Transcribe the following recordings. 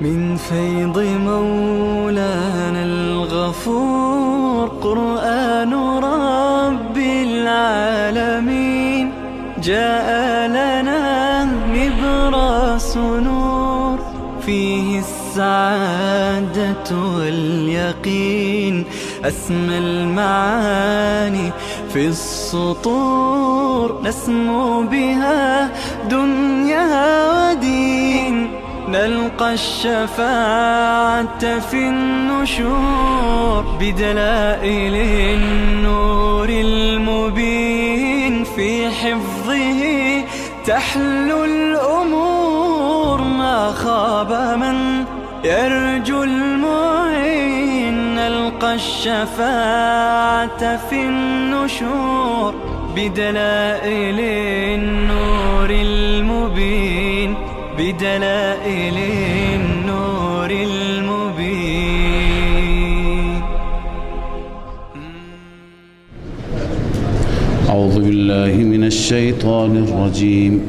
من فيض مولانا الغفور قرآن رب العالمين جاء لنا نبراس نور فيه السعادة واليقين أسمى المعاني في السطور نسمو بها دنيا ودين نلقى الشفاعة في النشور بدلائل النور المبين في حفظه تحلو الأمور ما خاب من يرجو المعين نلقى الشفاعة في النشور بدلائل النور المبين بدلائل النور المبين. أعوذ بالله من الشيطان الرجيم.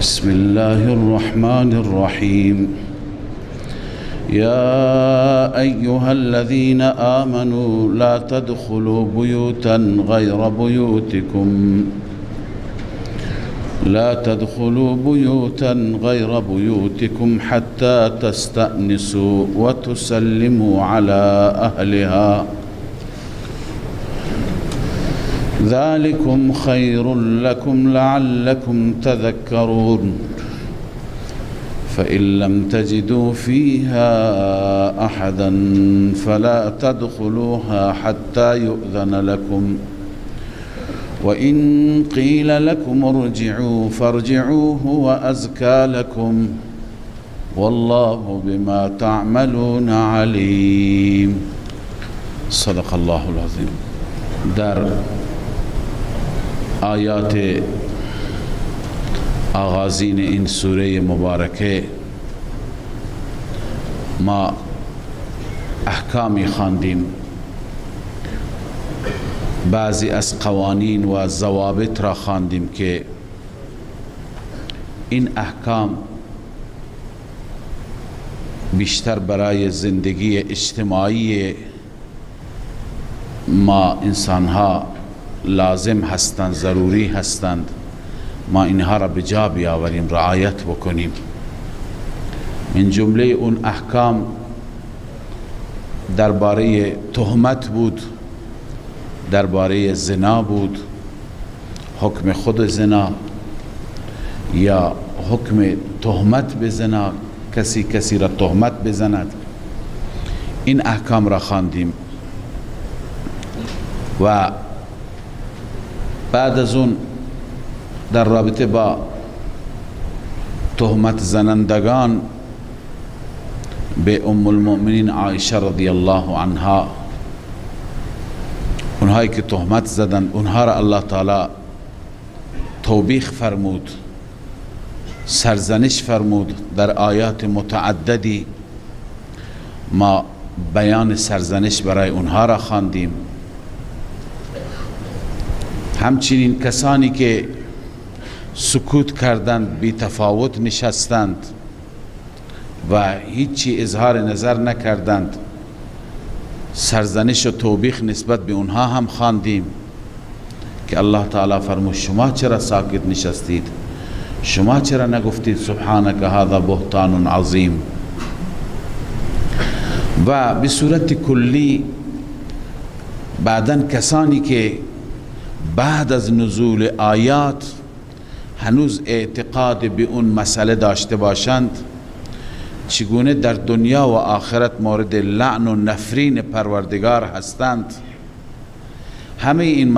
بسم الله الرحمن الرحيم. يا أيها الذين آمنوا لا تدخلوا بيوتا غير بيوتكم حتى تستأنسوا وتسلموا على أهلها ذلكم خير لكم لعلكم تذكرون. فإن لم تجدوا فيها أحدا فلا تدخلوها حتى يؤذن لكم وإن قيل لكم ارجعوا فارجعوا هو أزكى لكم والله بما تعملون عليم. صدق الله العظيم. در آیات آغازین این سوره مبارکه ما احکامی خواندیم، بعضی از قوانین و ضوابط را خواندیم که این احکام بیشتر برای زندگی اجتماعی ما انسانها لازم هستند، ضروری هستند، ما اینها را به جا بیاوریم، رعایت بکنیم. من جمله اون احکام درباره تهمت بود، درباره زنا بود، حکم خود زنا یا حکم تهمت به زنا، کسی را تهمت بزند، این احکام را خواندیم. و بعد از اون در رابطه با تهمت زنندگان به ام المؤمنین عایشه رضی الله عنها، اونهایی که تهمت زدند اونها را الله تعالی توبیخ فرمود، سرزنش فرمود. در آیات متعددی ما بیان سرزنش برای اونها را خواندیم. همچنین کسانی که سکوت کردند، بی تفاوت نشستند و هیچی اظهار نظر نکردند، سرزنش و توبیخ نسبت به اونها هم خواندیم که الله تعالی فرمود شما چرا ساکت نشستید؟ شما چرا نگفتید سبحانك هذا بهتان عظیم؟ و به صورت کلی بعداً کسانی که بعد از نزول آیات هنوز اعتقاد به اون مسئله داشته باشند، چگونه در دنیا و آخرت مورد لعن و نفرین پروردگار هستند. همه این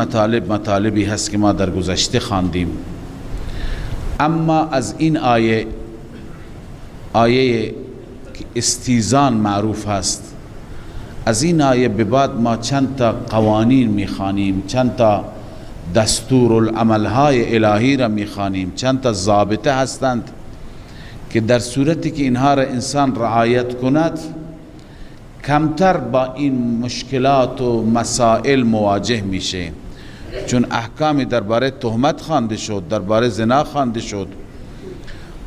مطالبی هست که ما در گذشته خواندیم. اما از این آیه که استیزان معروف هست، از این آیه به بعد ما چند تا قوانین میخوانیم، چند تا دستورالعملهای الهی را میخوانیم، چند تا ضابطه هستند که در صورتی که اینها را انسان رعایت کند کمتر با این مشکلات و مسائل مواجه میشه. چون احکامی درباره تهمت خوانده شد، درباره زنا خوانده شد،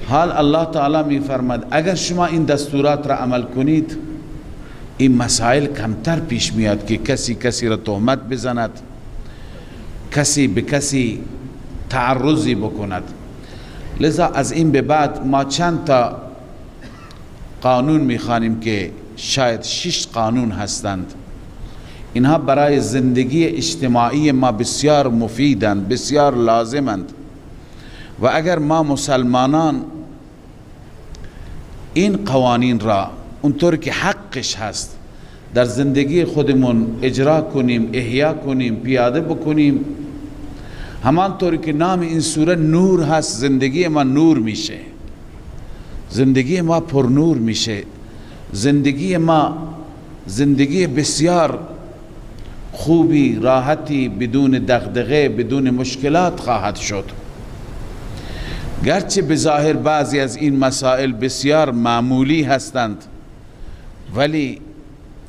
حال الله تعالی می فرماد اگر شما این دستورات را عمل کنید این مسائل کمتر پیش میاد که کسی را تهمت بزند، کسی به کسی تعرضی بکند. لذا از این به بعد ما چند تا قانون میخوانیم که شاید 6 قانون هستند. اینها برای زندگی اجتماعی ما بسیار مفیدند، بسیار لازمند و اگر ما مسلمانان این قوانین را اونطور که حقش هست در زندگی خودمون اجرا کنیم، احیا کنیم، پیاده بکنیم، همانطوری که نام این سوره نور هست، زندگی ما نور میشه، زندگی ما پر نور میشه، زندگی ما زندگی بسیار خوبی، راحتی، بدون دغدغه، بدون مشکلات خواهد شد. گرچه بظاهر بعضی از این مسائل بسیار معمولی هستند ولی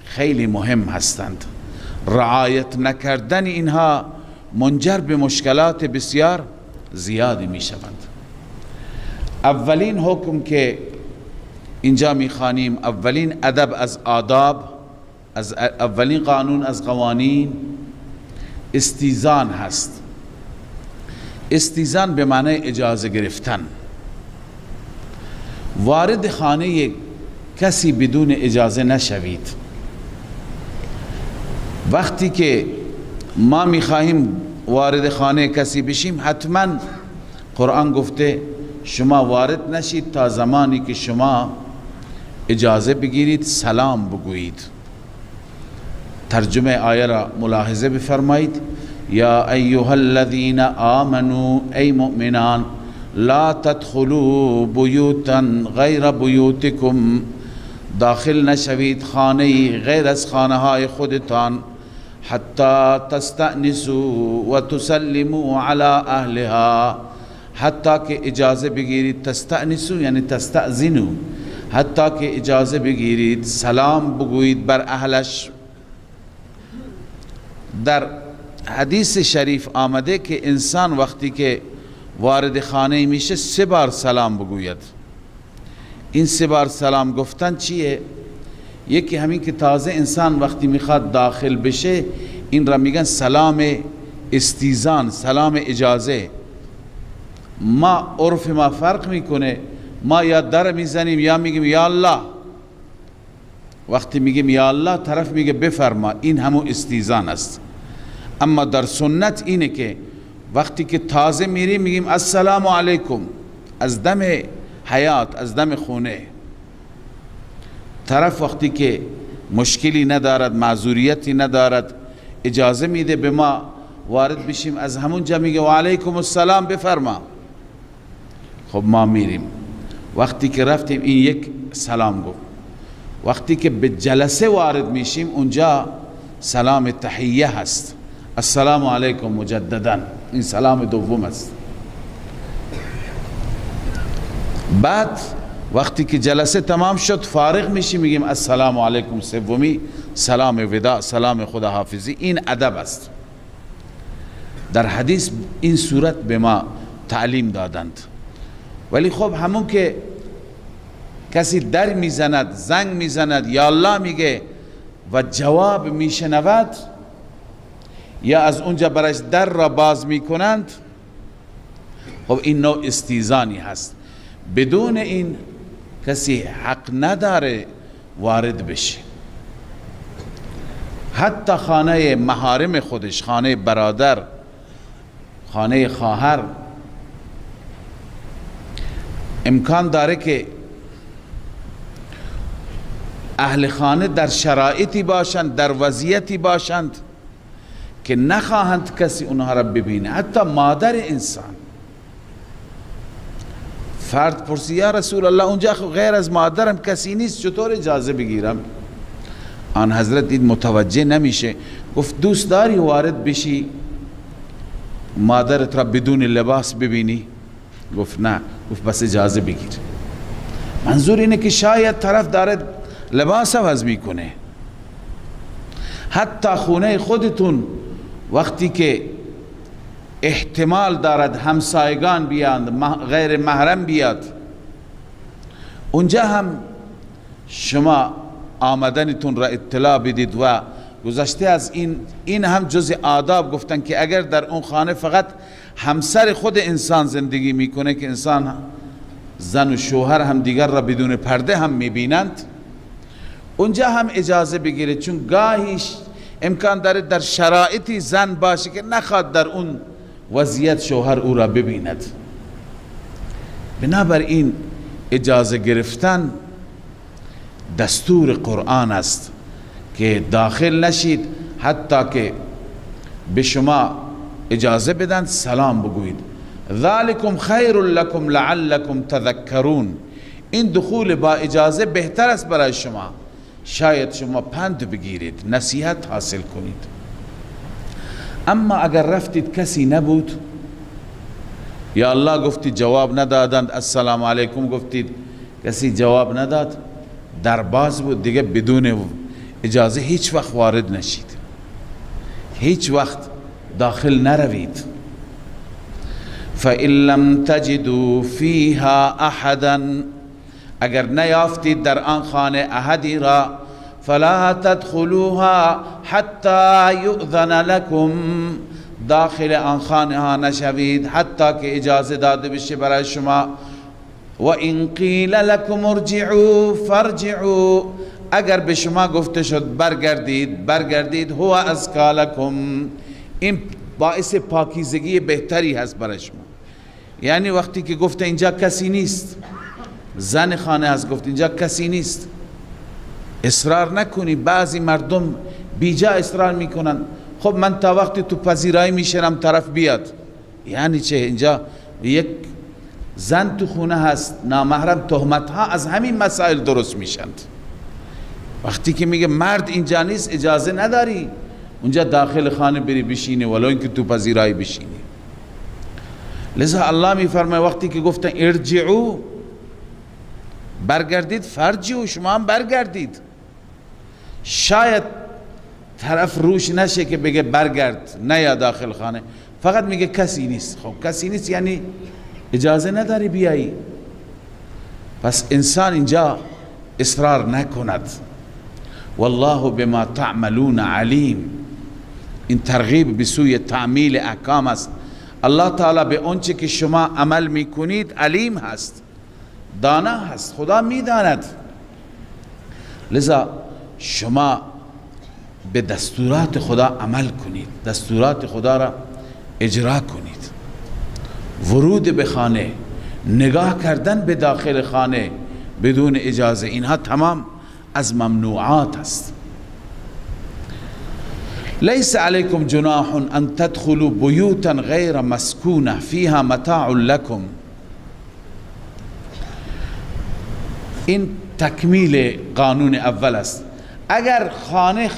خیلی مهم هستند. رعایت نکردن اینها منجر به مشکلات بسیار زیادی می شوند. اولین حکم که اینجا می خوانیم، اولین ادب از آداب، از اولین قانون از قوانین استیزان هست. استیزان به معنی اجازه گرفتن. وارد خانه کسی بدون اجازه نشوید. وقتی که ما میخواهیم وارد خانه کسی بشیم حتما قرآن گفته شما وارد نشید تا زمانی که شما اجازه بگیرید، سلام بگویید. ترجمه آیه را ملاحظه بفرمایید. یا ایها الذین آمنوا، ای مؤمنان، لا تدخلوا بیوتا غیر بیوتکم، داخل نشوید خانه غیر از خانه های خودتان، حتی تستأنسوا و تسلموا علی اهلها، حتی که اجازه بگیرید. تستأنسوا یعنی تستأذنوا، حتی که اجازه بگیرید سلام بگویید بر اهلش. در حدیث شریف آمده که انسان وقتی که وارد خانه میشه 3 بار سلام بگوید. این 3 بار سلام گفتن چیه؟ یکی همین که تازه انسان وقتی میخواد داخل بشه این را میگن سلام استیزان، سلام اجازه. ما عرف ما فرق میکنه، ما یا در میزنیم یا میگیم یا الله. وقتی میگیم یا الله طرف میگه بفرما، این همون استیزان است. اما در سنت اینه که وقتی که تازه میریم میگیم السلام علیکم، از دم حیات، از دم خونه. طرف وقتی که مشکلی ندارد، معذوریتی ندارد، اجازه میده به ما وارد بشیم، از همون جا میگه و علیکم السلام بفرما. خب ما میریم. وقتی که رفتیم این یک سلام گفت. وقتی که به جلسه وارد میشیم اونجا سلام تحیه هست، السلام علیکم مجددا، این سلام دوم است. بعد وقتی که جلسه تمام شد فارغ میشیم میگیم السلام علیکم سومی، سلام وداع، سلام خداحافظی. این ادب است. در حدیث این صورت به ما تعلیم دادند. ولی خب همون که کسی در میزند، زنگ میزند، یا الله میگه و جواب میشنود، یا از اونجا برش در را باز میکنند، خب این نوع استیزانی هست. بدون این کسی حق نداره وارد بشه. حتی خانه محارم خودش، خانه برادر، خانه خواهر، امکان داره که اهل خانه در شرایطی باشند، در وضعیتی باشند که نخواهند کسی اونها را ببینه. حتی مادر انسان. فرد پرسی یا رسول الله اونجا غیر از مادرم کسی نیست، چطور اجازه بگیرم؟ آن حضرت دید متوجه نمیشه، گفت دوست داری وارد بشی مادرت را بدون لباس ببینی؟ گفت نه. گفت بس اجازه بگیر. منظور اینه که شاید طرف داره لباس عوض میکنه. حتی خونه خودتون وقتی که احتمال دارد همسایگان بیاند، غیر محرم بیاد، اونجا هم شما آمدنتون را اطلاع بدید و گذشته از این هم جز آداب گفتن که اگر در اون خانه فقط همسر خود انسان زندگی میکنه که انسان زن و شوهر هم دیگر را بدون پرده هم میبینند، اونجا هم اجازه بگیره، چون گاهیش امکان داره در شرایطی زن باشه که نخواد در اون وضعیت شوهر او را ببیند. بنابراین اجازه گرفتن دستور قرآن است که داخل نشید حتی که به شما اجازه بدن سلام بگویید. ذالکم خیر لکم لعلکم تذکرون، این دخول با اجازه بهتر است برای شما، شاید شما پند بگیرید، نصیحت حاصل کنید. اما اگر رفتید کسی نبود، یا الله گفتید جواب ندادند، السلام علیکم گفتید کسی جواب نداد، در باز بود، دیگه بدون اجازه هیچ وقت وارد نشید، هیچ وقت داخل نروید. فَإِن لَمْ تَجِدُوا فِيهَا أَحَدًا، اگر نیافتید در آن خانه احدی را، فَلَا تَدْخُلُوهَا حَتَّى يُؤْذَنَ لَكُمْ، داخل آن خانه ها نشوید حتی که اجازه داده بشه برای شما. وَإِن قِيلَ لَكُمْ ارْجِعُوا فَارْجِعُوا، اگر به شما گفته شد برگردید، هو ازکی لکم، این باعث پاکیزگی بهتری هست برای شما. یعنی وقتی که گفته اینجا کسی نیست، زن خانه هست گفت اینجا کسی نیست، اصرار نکنی. بعضی مردم بیجا اصرار میکنن، خب من تا وقتی تو پذیرایی میشنم طرف بیاد. یعنی چه؟ اینجا یک زن تو خونه هست، نامحرم، تهمت ها از همین مسائل درست میشند. وقتی که میگه مرد اینجا نیست اجازه نداری اونجا داخل خانه بری بشینی، ولو اینکه تو پذیرایی بشینی. لذا الله میفرماید وقتی که گفتن ارجعوا، برگردید، فرجعوا، شما هم برگردید. شاید طرف روش نشه که بگه برگرد نیا داخل خانه، فقط میگه کسی نیست. خب کسی نیست یعنی اجازه نداری بیایی. پس انسان اینجا اصرار نکند. والله بما تعملون علیم، این ترغیب به سوی تعمیل احکام است. الله تعالی به اونچه که شما عمل میکنید علیم هست، دانا هست، خدا میداند. لذا شما به دستورات خدا عمل کنید، دستورات خدا را اجرا کنید. ورود به خانه، نگاه کردن به داخل خانه بدون اجازه، اینها تمام از ممنوعات است. لیس علیکم جناح ان تدخلوا بیوتا غیر مسکونه فیها متاع لکم، این تکمیل قانون اول است. اگر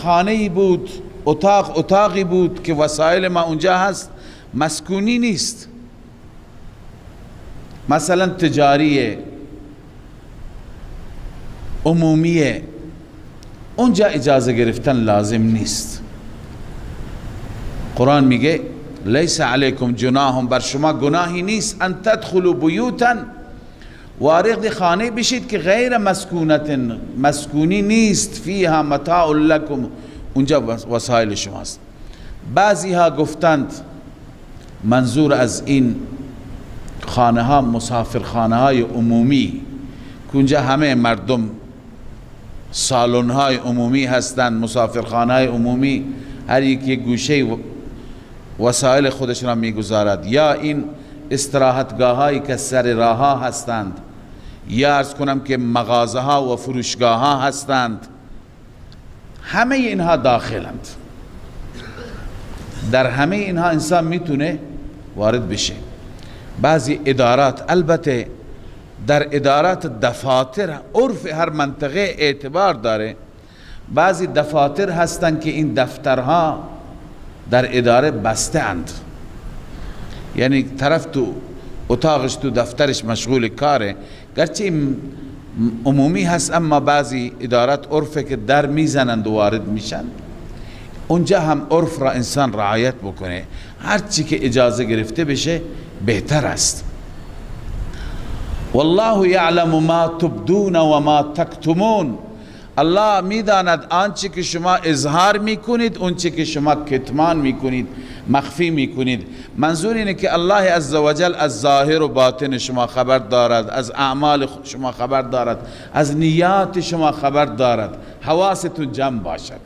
خانه‌ای بود، اتاقی بود که وسایل ما اونجا هست، مسکونی نیست، مثلا تجاریه، عمومیه، اونجا اجازه گرفتن لازم نیست. قرآن میگه لیس علیکم جناح، بر شما گناهی نیست، ان تدخلوا بیوتا، وارد خانه بشید که غیر مسکونت، مسکونی نیست، فیها متاع لکم، اونجا وسایل شماست. بعضی ها گفتند منظور از این خانه ها مسافر خانه های عمومی که اونجا همه مردم سالن های عمومی هستند، مسافر خانه های عمومی، هر یک گوشه وسایل خودش را میگذارد، یا این استراحتگاه هایی که سر راه ها هستند، یا عرض کنم که مغازه ها و فروشگاه ها هستند، همه اینها داخلند. در همه اینها انسان میتونه وارد بشه. بعضی ادارات، البته در ادارات دفاتر، عرف هر منطقه اعتبار داره، بعضی دفاتر هستند که این دفترها در اداره بسته اند، یعنی طرف تو اتاقش تو دفترش مشغول کاره، گرچه عمومی هست اما بعضی ادارات عرفه که در میزنند و وارد میشن. اونجا هم عرف را انسان رعایت بکنه، هر چی که اجازه گرفته بشه بهتر است. والله یعلم ما تبدون و ما تکتمون. الله میداند آنچه که شما اظهار میکنید، اونچه که شما کتمان میکنید، مخفی میکنید. منظور اینه که الله عزوجل از ظاهر و باطن شما خبر دارد، از اعمال شما خبر دارد، از نیات شما خبر دارد. حواستون جمع باشد،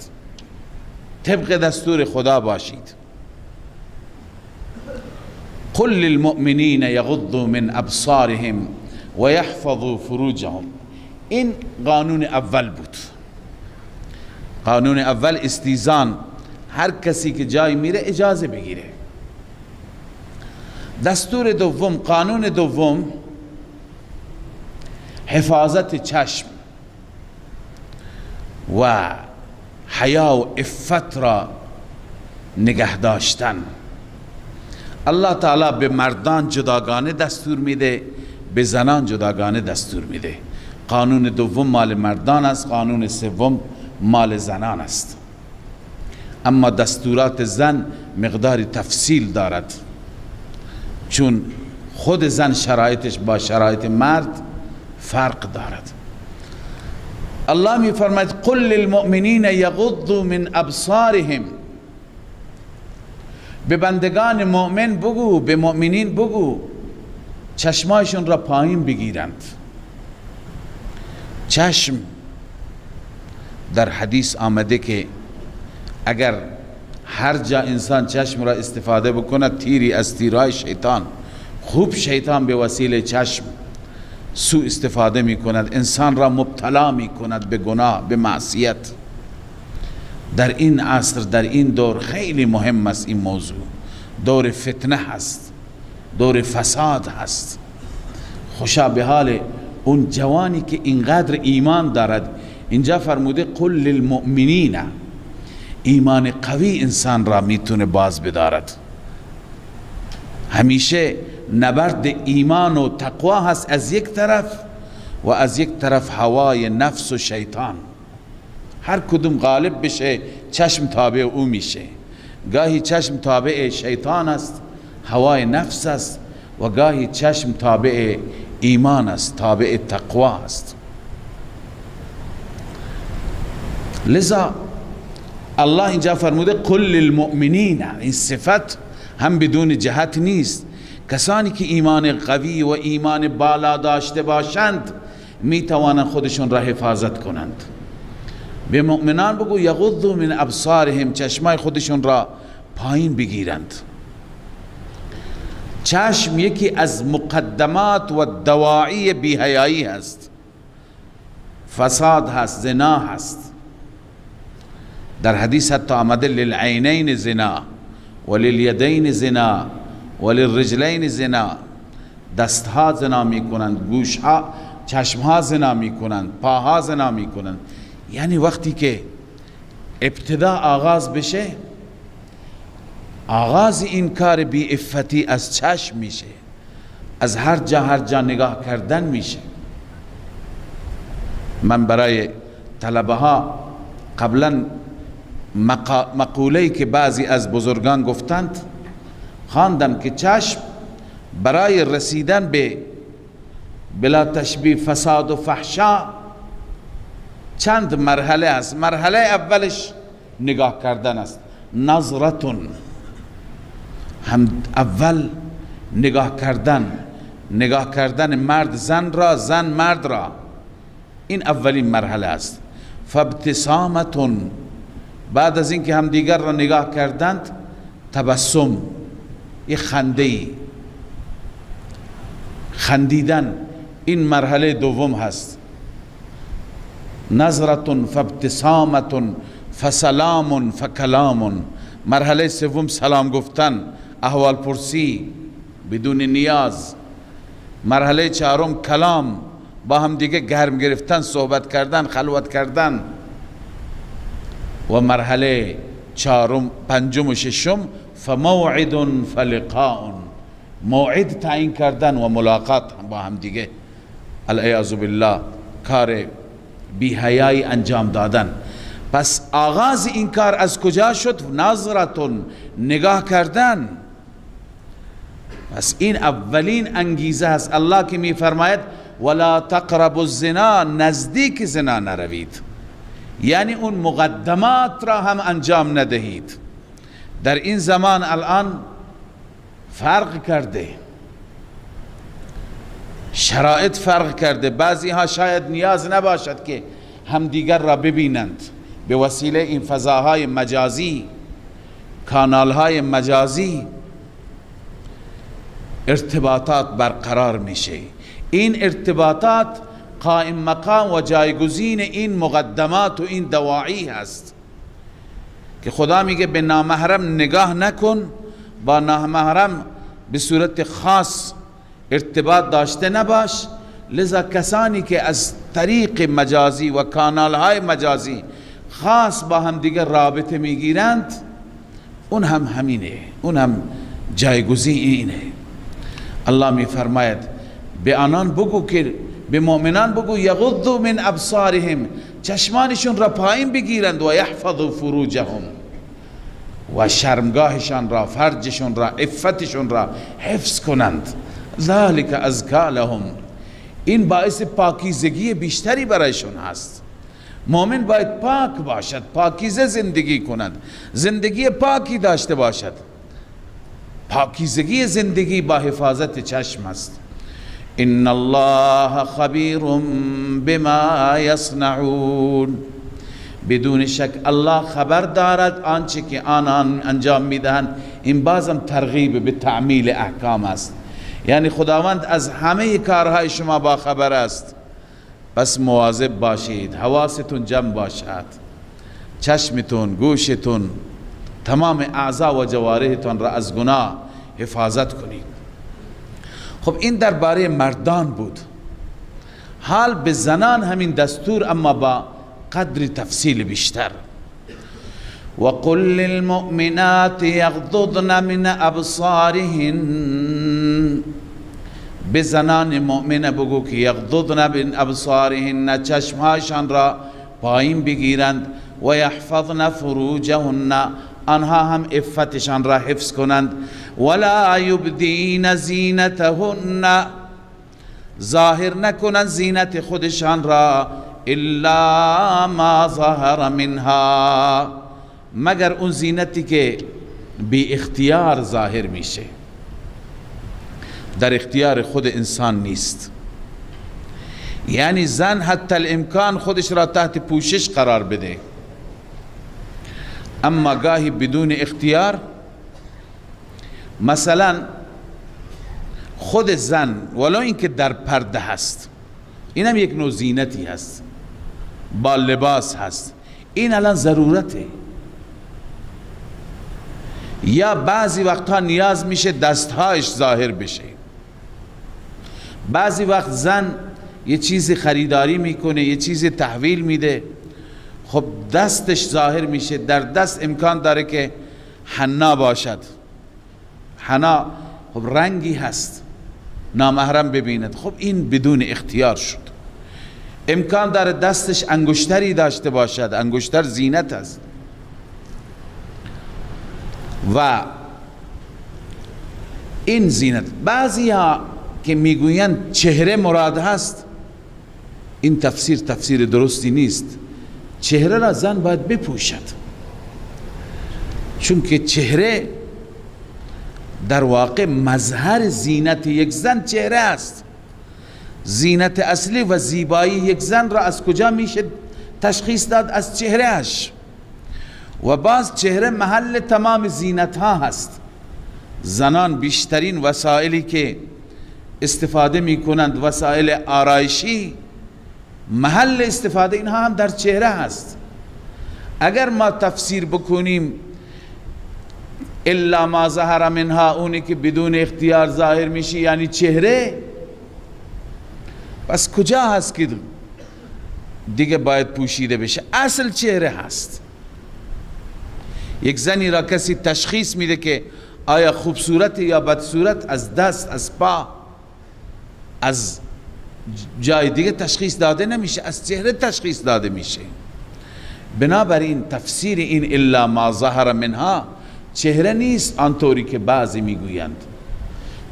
طبق دستور خدا باشید. قل للمؤمنین یغضوا من ابصارهم و یحفظوا فروجهم. این قانون اول بود. قانون اول استیزان، هر کسی که جای میره اجازه بگیره. دستور دوم، قانون دوم، حفاظت چشم و حیا و عفت را نگه داشتن. الله تعالی به مردان جداگانه دستور میده، به زنان جداگانه دستور میده. قانون دوم مال مردان است، قانون سوم مال زنان است. اما دستورات زن مقدار تفصیل دارد، چون خود زن شرایطش با شرایط مرد فرق دارد. الله می فرماید قل للمؤمنین یغضوا من ابصارهم. به بندگان مؤمن بگو، به مؤمنین بگو چشمایشون را پایین بگیرند. چشم در حدیث آمده که اگر هر جا انسان چشم را استفاده بکنه، تیری از تیرهای شیطان، خوب شیطان به وسیله چشم سوء استفاده می کند، انسان را مبتلا می کند به گناه، به معصیت. در این عصر، در این دور خیلی مهم است این موضوع. دور فتنه هست، دور فساد هست. خوشا به حال اون جوانی که اینقدر ایمان دارد. اینجا فرموده قل للمؤمنین. ایمان قوی انسان را میتونه باز بدارد. همیشه نبرد ایمان و تقوا هست از یک طرف، و از یک طرف هوای نفس و شیطان. هر کدوم غالب بشه چشم تابع او میشه. گاهی چشم تابع شیطان است، هوای نفس است، و گاهی چشم تابع ایمان است، تابع تقوا است. لذا الله اینجا فرموده قل للمؤمنین. این صفت هم بدون جهت نیست. کسانی که ایمان قوی و ایمان بالا داشته باشند می توانند خودشون را حفاظت کنند. به مؤمنان بگو یغضوا من ابصارهم، چشمای خودشون را پایین بگیرند. چشم یکی از مقدمات و دواعی بی‌حیایی هست. فساد هست، زنا هست. در حدیث حتی آمده للعینین زنا و للیدین زنا و للرجلین زنا. دستها زنا می کنند، گوشها، چشمها زنا می کنند، پاها زنا می کنند. یعنی وقتی که ابتدا آغاز بشه، آغاز این کار بی عفتی از چشم میشه، از هر جا نگاه کردن میشه. من برای طلبه ها قبلا مقوله‌ای که بعضی از بزرگان گفتند خواندم که چشم برای رسیدن به بلا تشبیه فساد و فحشا چند مرحله است. مرحله اولش نگاه کردن است، نظرتون. هم اول نگاه کردن مرد زن را، زن مرد را. این اولین مرحله است. فابتسامتون، بعد از اینکه هم دیگر را نگاه کردند، تبسم، یک خندیدن. این مرحله دوم هست. نظرتون فابتسامتون فسلام فکلام. مرحله سوم سلام گفتن، احوال پرسی بدون نیاز. مرحله چهارم کلام، با هم دیگه گرم گرفتن، صحبت کردن، خلوت کردن. و مرحله چهارم، پنجم و ششم فموعد فلقاء، موعد تعیین کردن و ملاقات با هم دیگه. العیاذ بالله، کار بی حیایی انجام دادن. پس آغاز این کار از کجا شد؟ نظرتون، نگاه کردن. پس این اولین انگیزه است. الله که میفرماید ولا تقربوا الزنا، نزدیک زنا نروید، یعنی اون مقدمات را هم انجام ندهید. در این زمان الان فرق کرده، شرایط فرق کرده. بعضی ها شاید نیاز نباشد که همدیگر را ببینند، به وسیله این فضاهای مجازی، کانالهای مجازی ارتباطات برقرار میشه. این ارتباطات قائم مقام و جایگزین این مقدمات و این دواعی هست که خدا میگه به نامحرم نگاه نکن، با نامحرم به صورت خاص ارتباط داشته نباش. لذا کسانی که از طریق مجازی و کانالهای مجازی خاص با هم دیگر رابطه میگیرند، اون هم همینه، اون هم جایگزین اینه. الله میفرماید به آنان بگو که به مؤمنان بگو یغضوا من ابصارهم، چشمانشون را پایین بگیرند، و یحفظوا فروجهم، و شرمگاهشان را، فرجشون را، عفتشون را حفظ کنند. ذلک ازکا لهم، این باعث پاکیزگی بیشتری برایشون هست. مؤمن باید پاک باشد، پاکیزه زندگی کند، زندگی پاکی داشته باشد. پاکیزگی زندگی با حفاظت چشم است. ان الله خبیر بما یصنعون، بدون شک الله خبر دارد آنچه که آنان انجام میدهند. این بازم ترغیب به تعمیل احکام است، یعنی خداوند از همه کارهای شما با خبر است، پس مواظب باشید، حواستون جمع باشد، چشمتون، گوشتون، تمام اعضا و جوارحتون را از گناه حفاظت کنید. خب این درباره مردان بود. حال به زنان همین دستور، اما با قدر تفصیل بیشتر. وقل للمؤمنات یغضضن من ابصارهن، به زنان مؤمنه بگو که یغضضن من ابصارهن، چشمهایشان را پایین بگیرند، و یحفظن فروجهن، آنها هم عفتشان را حفظ کنند. ولا یبدین زینتهن، ظاهر نکنند زینت خودشان را، الا ما ظهر منها، مگر اون زینتی که بی اختیار ظاهر میشه، در اختیار خود انسان نیست. یعنی زن حتی الامکان خودش را تحت پوشش قرار بده، اما گاهی بدون اختیار. مثلا خود زن ولو اینکه در پرده هست، این هم یک نوع زینتی هست، با لباس هست، این الان ضرورته. یا بعضی وقتها نیاز میشه دستهایش ظاهر بشه. بعضی وقت زن یه چیزی خریداری میکنه، یه چیزی تحویل میده، خب دستش ظاهر میشه. در دست امکان داره که حنا باشد، حنا خب رنگی هست، نامحرم ببیند، خب این بدون اختیار شد. امکان داره دستش انگشتری داشته باشد، انگشتر زینت است. و این زینت، بعضی ها که میگویند چهره مراد هست، این تفسیر درستی نیست. چهره را زن باید بپوشد، چون که چهره در واقع مظهر زینت یک زن چهره است. زینت اصلی و زیبایی یک زن را از کجا میشه تشخیص داد؟ از چهره اش. و باز چهره محل تمام زینت ها هست. زنان بیشترین وسایلی که استفاده می کنند، وسایل آرایشی، محل استفاده اینها هم در چهره هست. اگر ما تفسیر بکنیم الا ما ظهر منها، اونی که بدون اختیار ظاهر میشه یعنی چهره، پس کجا هست که دیگه باید پوشیده بشه؟ اصل چهره هست. یک زنی را کسی تشخیص میده که آیا خوبصورت یا بدصورت از دست، از پا، از جای دیگه تشخیص داده نمیشه، از چهره تشخیص داده میشه. بنابراین تفسیر این الا ما ظهر منها چهره نیست آنطوری که بعضی میگویند.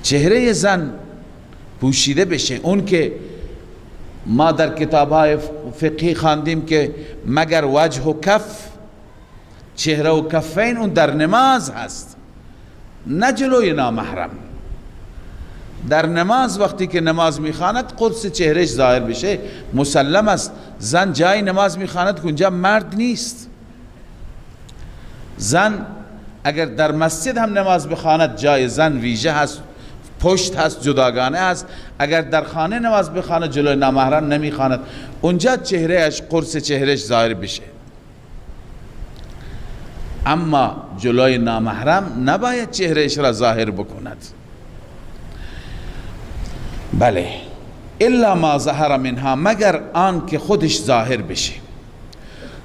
چهره زن پوشیده بشه. اون که ما در کتاب‌های فقهی خواندیم که مگر وجه و کف، چهره و کفین، اون در نماز هست، نه جلوی نامحرم. در نماز وقتی که نماز میخواند قدس چهرهش ظاهر بشه. مسلم است زن جای نماز میخواند که اونجا مرد نیست. زن اگر در مسجد هم نماز بخواند جای زن ویژه هست، پشت هست، جداگانه هست. اگر در خانه نماز بخواند جلوی نامحرم نمیخواند، اونجا چهرهش، قرص چهرهش ظاهر بشه. اما جلوی نامحرم نباید چهرهش را ظاهر بکند. بله، الا ما ظهر منها، مگر آن که خودش ظاهر بشه.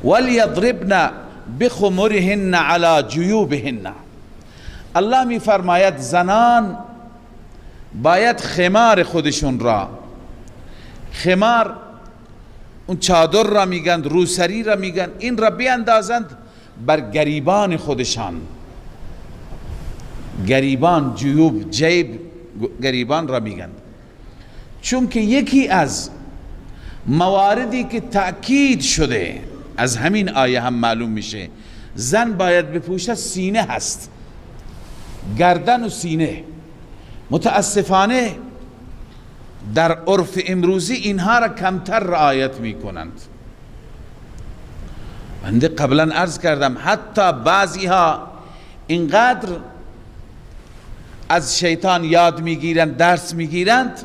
ولیضربن بخمرهن علی جیوبهن، الله می فرماید زنان باید خمار خودشون را، خمار اون چادر را میگند، روسری را میگند، این را بیاندازند بر گریبان خودشان. گریبان، جیوب، جیب، گریبان را میگند. چون که یکی از مواردی که تأکید شده از همین آیه هم معلوم میشه، زن باید بپوشد سینه هست، گردن و سینه. متاسفانه در عرف امروزی اینها را کمتر رعایت میکنند. بنده قبلا عرض کردم حتی بعضی ها اینقدر از شیطان یاد میگیرند، درس میگیرند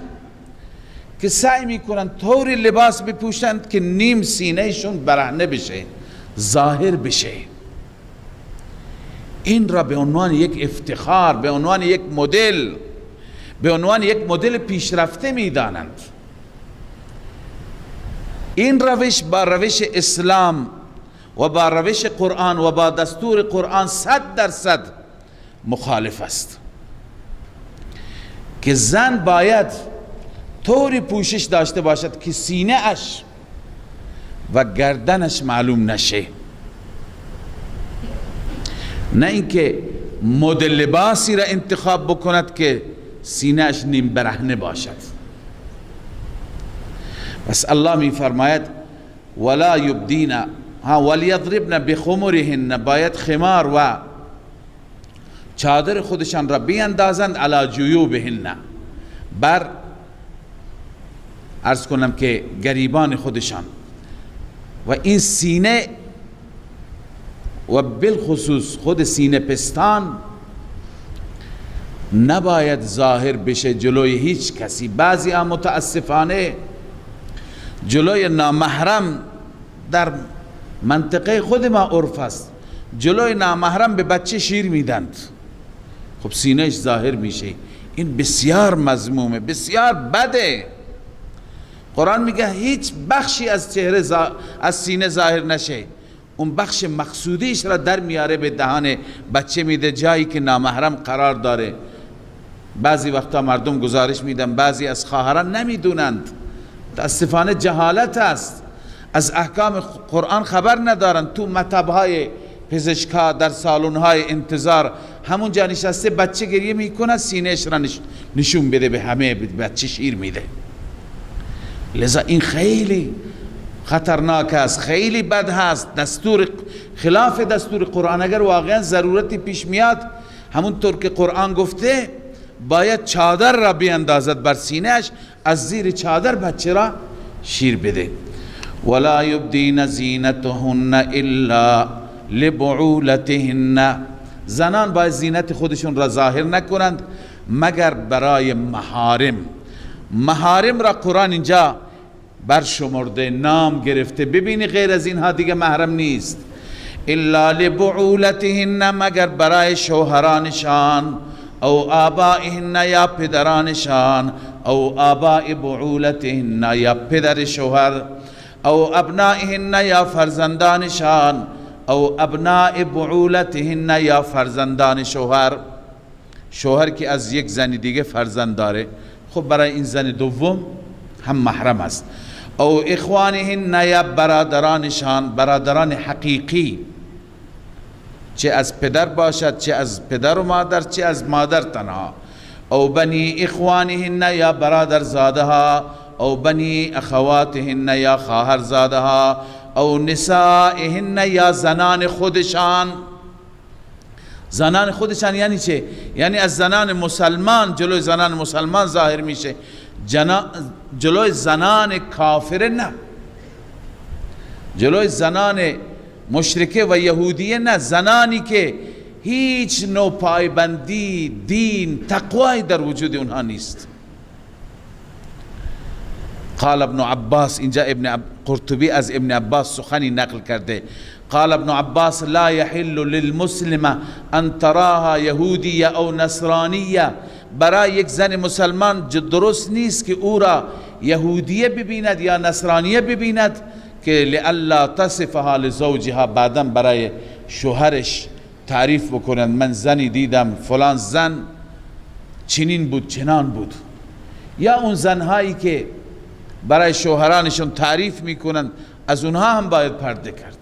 که سعی میکنند طوری لباس بپوشند که نیم سینه شون برهنه بشه، ظاهر بشه. این را به عنوان یک افتخار، به عنوان یک مدل، به عنوان یک مدل پیشرفته میدانند. این روش با روش اسلام و با روش قرآن و با دستور قرآن 100% مخالف است که زن باید طوری پوشش داشته باشد که سینه اش و گردنش معلوم نشه، نه اینکه مدل لباسی را انتخاب بکند که سینه اش نیم برهنه باشد. بس الله می فرماید ولا یبدین ولیضربن بخمرهن، باید خمار و چادر خودشان را بیاندازند علی جیوبهن، بر عرض کنم که گریبان خودشان. و این سینه و بالخصوص خود سینه پستان نباید ظاهر بشه جلوی هیچ کسی. بعضی ها متاسفانه جلوی نامحرم، در منطقه خود ما عرف است، جلوی نامحرم به بچه شیر میدند، خب سینهش ظاهر میشه. این بسیار مذمومه، بسیار بده. قرآن میگه هیچ بخشی از چهره از سینه ظاهر نشه، اون بخش مقصودیش را در میاره به دهان بچه میده، جایی که نامحرم قرار داره. بعضی وقتا مردم گزارش میدن بعضی از خواهران نمیدونند، متاسفانه جهالت است، از احکام قرآن خبر ندارن. تو مطبهای پزشکا، در سالن‌های انتظار همونجا نشسته بچه گریه میکنه، سینه‌اش را نشون بده به همه، بچه شیر میده. لذا این خیلی خطرناک است، خیلی بد هست، خلاف دستور قرآن. اگر واقعا ضرورتی پیش میاد همونطور که قرآن گفته باید چادر را بیاندازد بر سینه‌اش، از زیر چادر بچه را شیر بده. ولا یبدین زینتهن الا لبعولتهن، زنان باید زینت خودشون را ظاهر نکنند مگر برای محارم. محارم را قرآن اینجا برشمرده، نام گرفته. ببینی غیر از اینها دیگه محرم نیست. الا لبعولتهن، مگر برای شوهرانشان، او آبائهن، یا پدرانشان، او آباء بعولتهن، یا پدر شوهر، او ابنائهن، یا فرزندانشان، او ابناء بعولتهن، یا فرزندان شوهر. شوهر که از یک زن دیگه فرزند داره، خب برای این زن دوم هم محرم است. او اخوانهن، یا برادرانشان، برادران حقیقی، چه از پدر باشد، چه از پدر و مادر، چه از مادر تنها. او بنی اخوانهن یا برادر زادها، او بنی اخواتهن یا خواهر زادها، او نسائهن یا زنان خودشان. زنان خودشان یعنی چه؟ یعنی از زنان مسلمان جلوی زنان مسلمان ظاهر میشه، جلوی زنان کافر نه، جلوی زنان مشرکه و یهودیه نه، زنانی که هیچ نوع پایبندی، دین، تقوی در وجود اونها نیست. قال ابن عباس، اینجا قرطبی از ابن عباس سخنی نقل کرده، قال ابن عباس لا يحل للمسلمه ان تراها یهودیه او نصرانیه. برای یک زن مسلمان درست نیست که او را یهودیه ببیند یا نصرانیه ببیند که لئلا تصفها لزوجها، بعدا برای شوهرش تعریف بکنند من زنی دیدم فلان زن چنین بود چنان بود، یا اون زنهایی که برای شوهرانشون تعریف میکنند از اونها هم باید پرده کرد.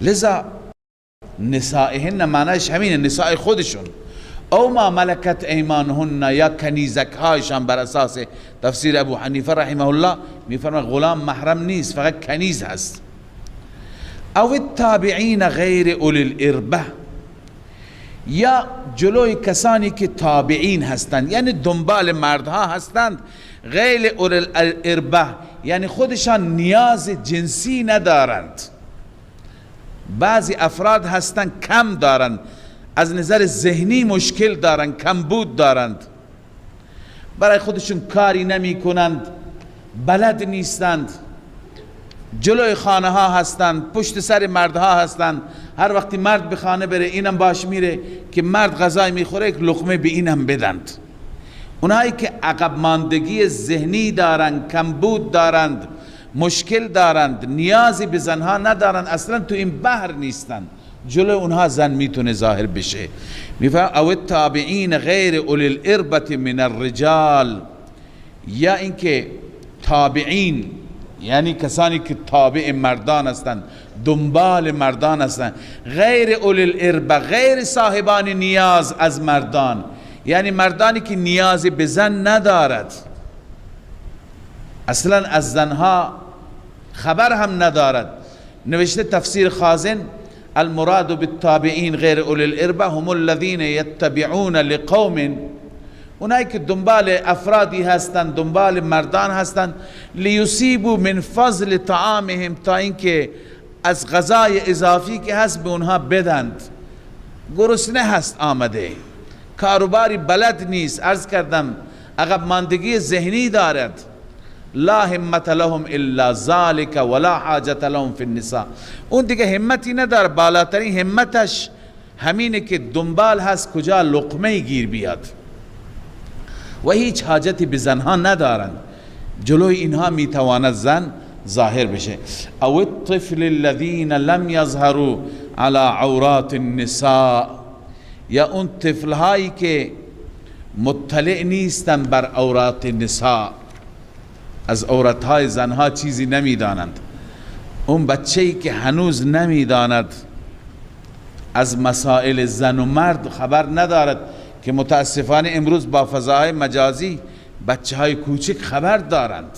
لذا نسائهن معنیش همینه، نساء خودشون، او ما ملکت ایمانهن یا کنیزک هایشان. بر اساس تفسیر ابو حنیفه رحمه الله میفرمه غلام محرم نیست، فقط کنیز هست. او التابعین غیر اولی الاربه، یا جلوی کسانی که تابعین هستند یعنی دنبال مردها هستند، غیر اولی الاربه یعنی خودشان نیاز جنسی ندارند. بعضی افراد هستند کم دارند، از نظر ذهنی مشکل دارند، کمبود دارند، برای خودشون کاری نمی کنند، بلد نیستند، جلوی خانه ها هستند، پشت سر مردها هستند، هر وقتی مرد به خانه بره اینم باش میره که مرد غذای میخوره یک لقمه به اینم بدند. اونایی که عقب ماندگی ذهنی دارند، کمبود دارند، مشکل دارند، نیازی به زنها ندارند، اصلا تو این بحر نیستند، جلوی اونها زن میتونه ظاهر بشه. میفهم او التابعین غیر اولی الاربه من الرجال، یا اینکه تابعین یعنی کسانی که تابع مردان هستند، دنبال مردان هستند، غیر اولی الاربه غیر صاحبان نیاز از مردان، یعنی مردانی که نیازی به زن ندارد، اصلا از زنها خبر هم ندارد. نوشته تفسیر خازن المراد بالتابعین غیر اولی الاربه هم الذین یتبعون لقوم، اونایی که دنبال افرادی هستند، دنبال مردان هستند، لیصیبوا من فضل طعامهم، تا اینکه از غذای اضافی که هست به اونها بدند. گرسنه هست آمده، کاروباری بلد نیست، عرض کردم عقب ماندگی ذهنی دارد، لا همت لهم الا ذلك ولا حاجت لهم فی النساء، اون دیگه همتی نداره، بالاترین همتش همینه که دنبال هست کجا لقمه گیر بیاد و هیچ حاجتی به زنها ندارند، جلوی اینها میتواند زن ظاهر بشه. او الطفل الذين لم يظهروا على عورات النساء، یا اون طفل هایی که مطلع نیستن بر عورات نساء، از عورت های زنها چیزی نمیدانند، اون بچه‌ای که هنوز نمیداند از مسائل زن و مرد خبر ندارد، که متاسفانه امروز با فضاهای مجازی بچه های کوچک خبر دارند.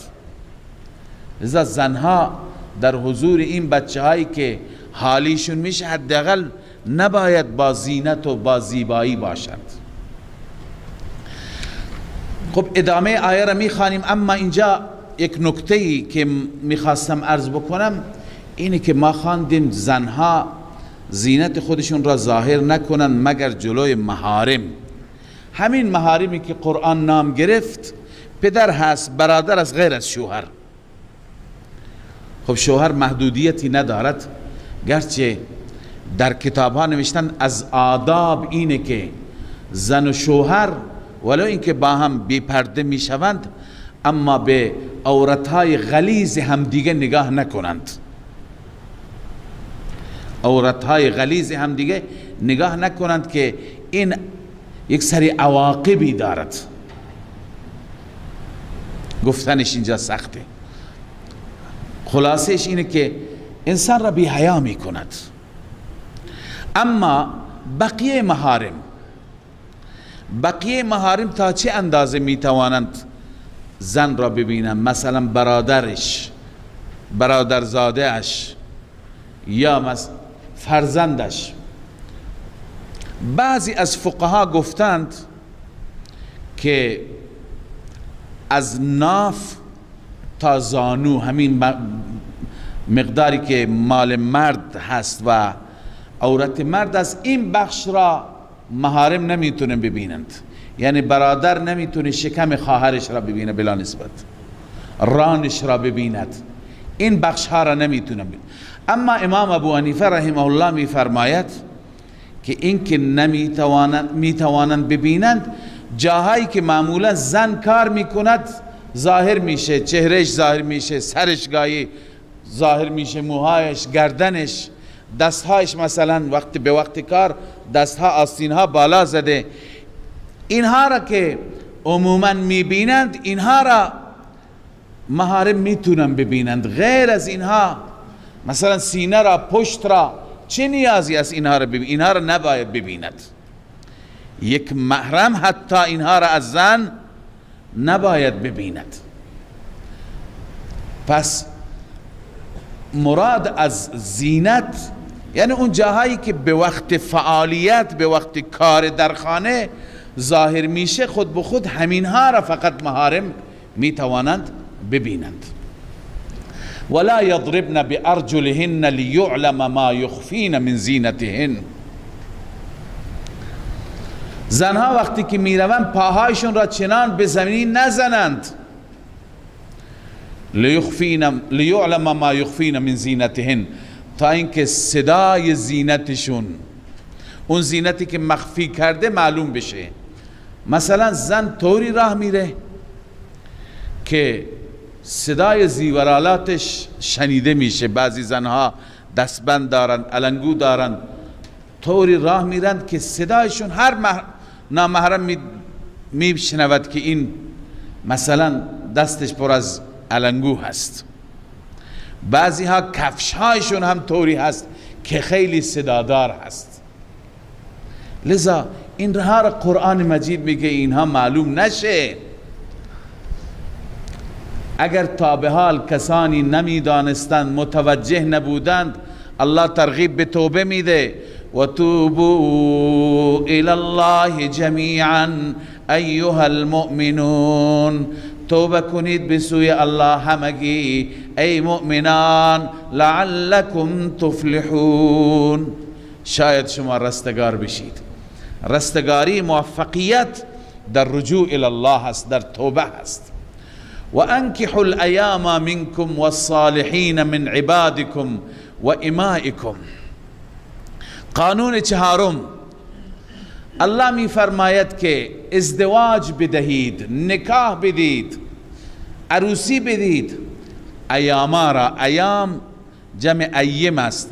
لذا زنها در حضور این بچه هایی که حالیشون میشه حداقل نباید با زینت و با زیبایی باشند. خب ادامه آیه را میخوانیم، اما اینجا یک نکته‌ای که میخواستم عرض بکنم اینه که ما خواندیم زنها زینت خودشون را ظاهر نکنن مگر جلوی محارم. همین محارمی که قرآن نام گرفت پدر هست، برادر است، غیر از شوهر. خب شوهر محدودیتی ندارد، گرچه در کتاب ها نوشتن از آداب اینه که زن و شوهر ولو اینکه با هم بی پرده می شوند اما به عورتهای غلیظ همدیگه نگاه نکنند، عورتهای غلیظ همدیگه نگاه نکنند که این یک سری عواقبی دارد. گفتنش اینجا سخته، خلاصش اینه که انسان را بی حیا می کند. اما بقیه محارم بقیه محارم تا چه اندازه میتوانند زن را ببینند؟ مثلا برادرش، برادرزاده اش، یا فرزندش. بعضی از فقها گفتند که از ناف تا زانو، همین مقداری که مال مرد هست و عورت مرد است، این بخش را محارم نمیتونه ببینند. یعنی برادر نمیتونه شکم خواهرش را ببینه بلا نسبت، رانش را ببیند، این بخش ها را نمیتونه ببیند. اما امام ابو حنیفه رحمه الله میفرماید که این که میتوانند ببینند، جاهایی که معمولا زن کار میکند ظاهر میشه، چهرهش ظاهر میشه، سرش گاهی ظاهر میشه، موهایش، گردنش، دستهایش، مثلا وقت به وقت کار دستها آستینها بالا زده، اینها را که عموما میبینند اینها را محارم میتونن ببینند. غیر از اینها مثلا سینه را، پشت را، چه نیازی است اینها را ببینند؟ اینها را نباید ببیند. یک محرم حتی اینها را از زن نباید ببیند. پس مراد از زینت یعنی اون جاهایی که به وقت فعالیت، به وقت کار در خانه ظاهر میشه، خود به خود همینها را فقط محارم میتوانند ببینند. ولا يضربن بأرجلهن ليعلم ما يخفين من زینتهن. زنها وقتی که میروند پاهایشون را چنان به زمین نزنند، لیعلم ما یخفین من زینتهن، تا اینکه صدای زینتشون، اون زینتی که مخفی کرده معلوم بشه. مثلا زن طوری راه میره که صدای زیورالاتش شنیده میشه. بعضی زنها دستبند دارن، علنگو دارن، طوری راه میرند که صدایشون هر نامحرم میشنود که این مثلا دستش پر از علنگو هست. بعضی ها کفش هایشون هم طوری هست که خیلی صدادار هست. لذا این را قرآن مجید میگه اینها معلوم نشه. اگر تا به حال کسانی نمیدانستند، متوجه نبودند، الله ترغیب به توبه میده. و توبوا الی الله جمیعا ایها المؤمنون، توبه کنید به سوی الله همگی ای مؤمنان، لعلکم تفلحون، شاید شما رستگار بشید. رستگاری، موفقیت در رجوع الی الله هست، در توبه هست. و انکحوا الایام منکم والصالحین من عبادکم و امائکم. قانون چهارم، الله می فرماید که ازدواج بدهید، نکاح بدید، عروسی بدید ایاما را. ایام جمع ایم است.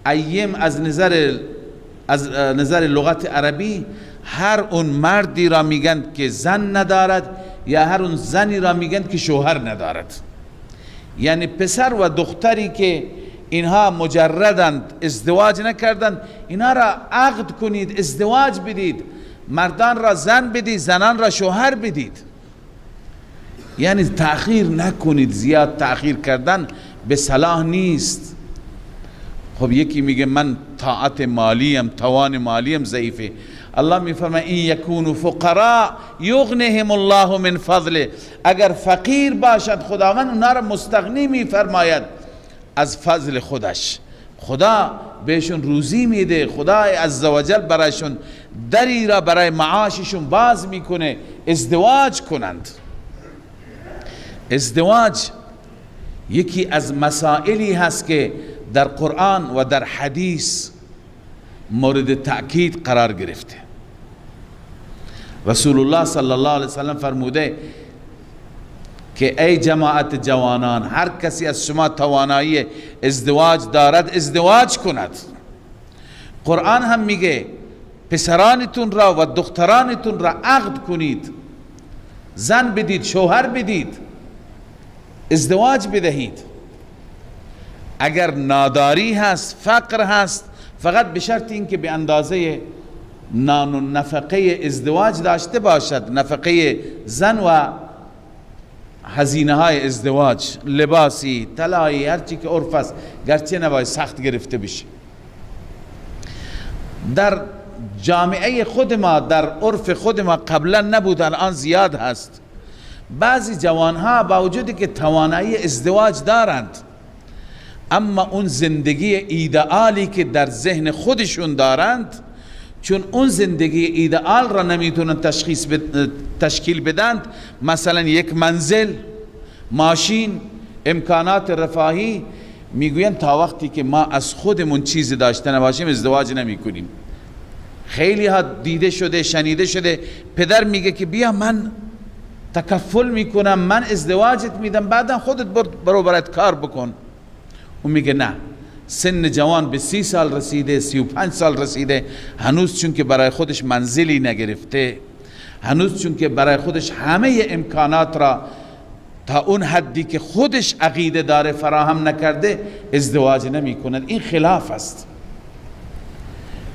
ایم از نظر لغت عربی هر اون مردی را میگن که زن ندارد، یا هر اون زنی را میگن که شوهر ندارد. یعنی پسر و دختری که اینها مجردند، ازدواج نکردند، اینها را عقد کنید، ازدواج بدید. مردان را زن بدید، زنان را شوهر بدید. یعنی تأخیر نکنید. زیاد تأخیر کردن به صلاح نیست. خب یکی میگه من طاعت مالیم، توان مالیم ضعیفه. الله میفرماید این یکونوا فقراء یغنیهم الله من فضله. اگر فقیر باشد خداوند اونها را مستغنی میفرماید از فضل خودش. خدا بهشون روزی میده، خدا عزوجل برایشون دری را برای معاششون باز میکنه. ازدواج کنند. ازدواج یکی از مسائلی هست که در قرآن و در حدیث مورد تأکید قرار گرفته. رسول الله صلی الله علیه وسلم فرموده که ای جماعت جوانان، هر کسی از شما توانایی ازدواج دارد ازدواج کند. قرآن هم میگه پسرانتون را و دخترانتون را عقد کنید، زن بدید، شوهر بدید، ازدواج بدهید. اگر ناداری هست، فقر هست، فقط به شرط این که به اندازه نان و نفقه ازدواج داشته باشد، نفقه زن و هزینه های ازدواج، لباسی، طلایی، هرچی که عرف است، گرچه نباید سخت گرفته بشه. در جامعه خود ما، در عرف خود ما قبلا نبود، الان زیاد هست. بعضی جوانها با وجودی که توانایی ازدواج دارند، اما اون زندگی ایدئالی که در ذهن خودشون دارند، چون اون زندگی ایدئال را نمیتونن تشکیل بدند، مثلا یک منزل، ماشین، امکانات رفاهی، میگوین تا وقتی که ما از خودمون چیزی داشته نباشیم ازدواج نمی کنیم. خیلی ها دیده شده، شنیده شده، پدر میگه که بیا من تکفل میکنم، من ازدواجت میدم، بعدا خودت برو برات کار بکن. اون میگه نه، سن جوان به 30 سال رسیده، 35 سال رسیده، هنوز چون که برای خودش منزلی نگرفته، هنوز چون که برای خودش همه امکانات را تا اون حدی که خودش عقیده داره فراهم نکرده، ازدواج نمی کند. این خلاف است.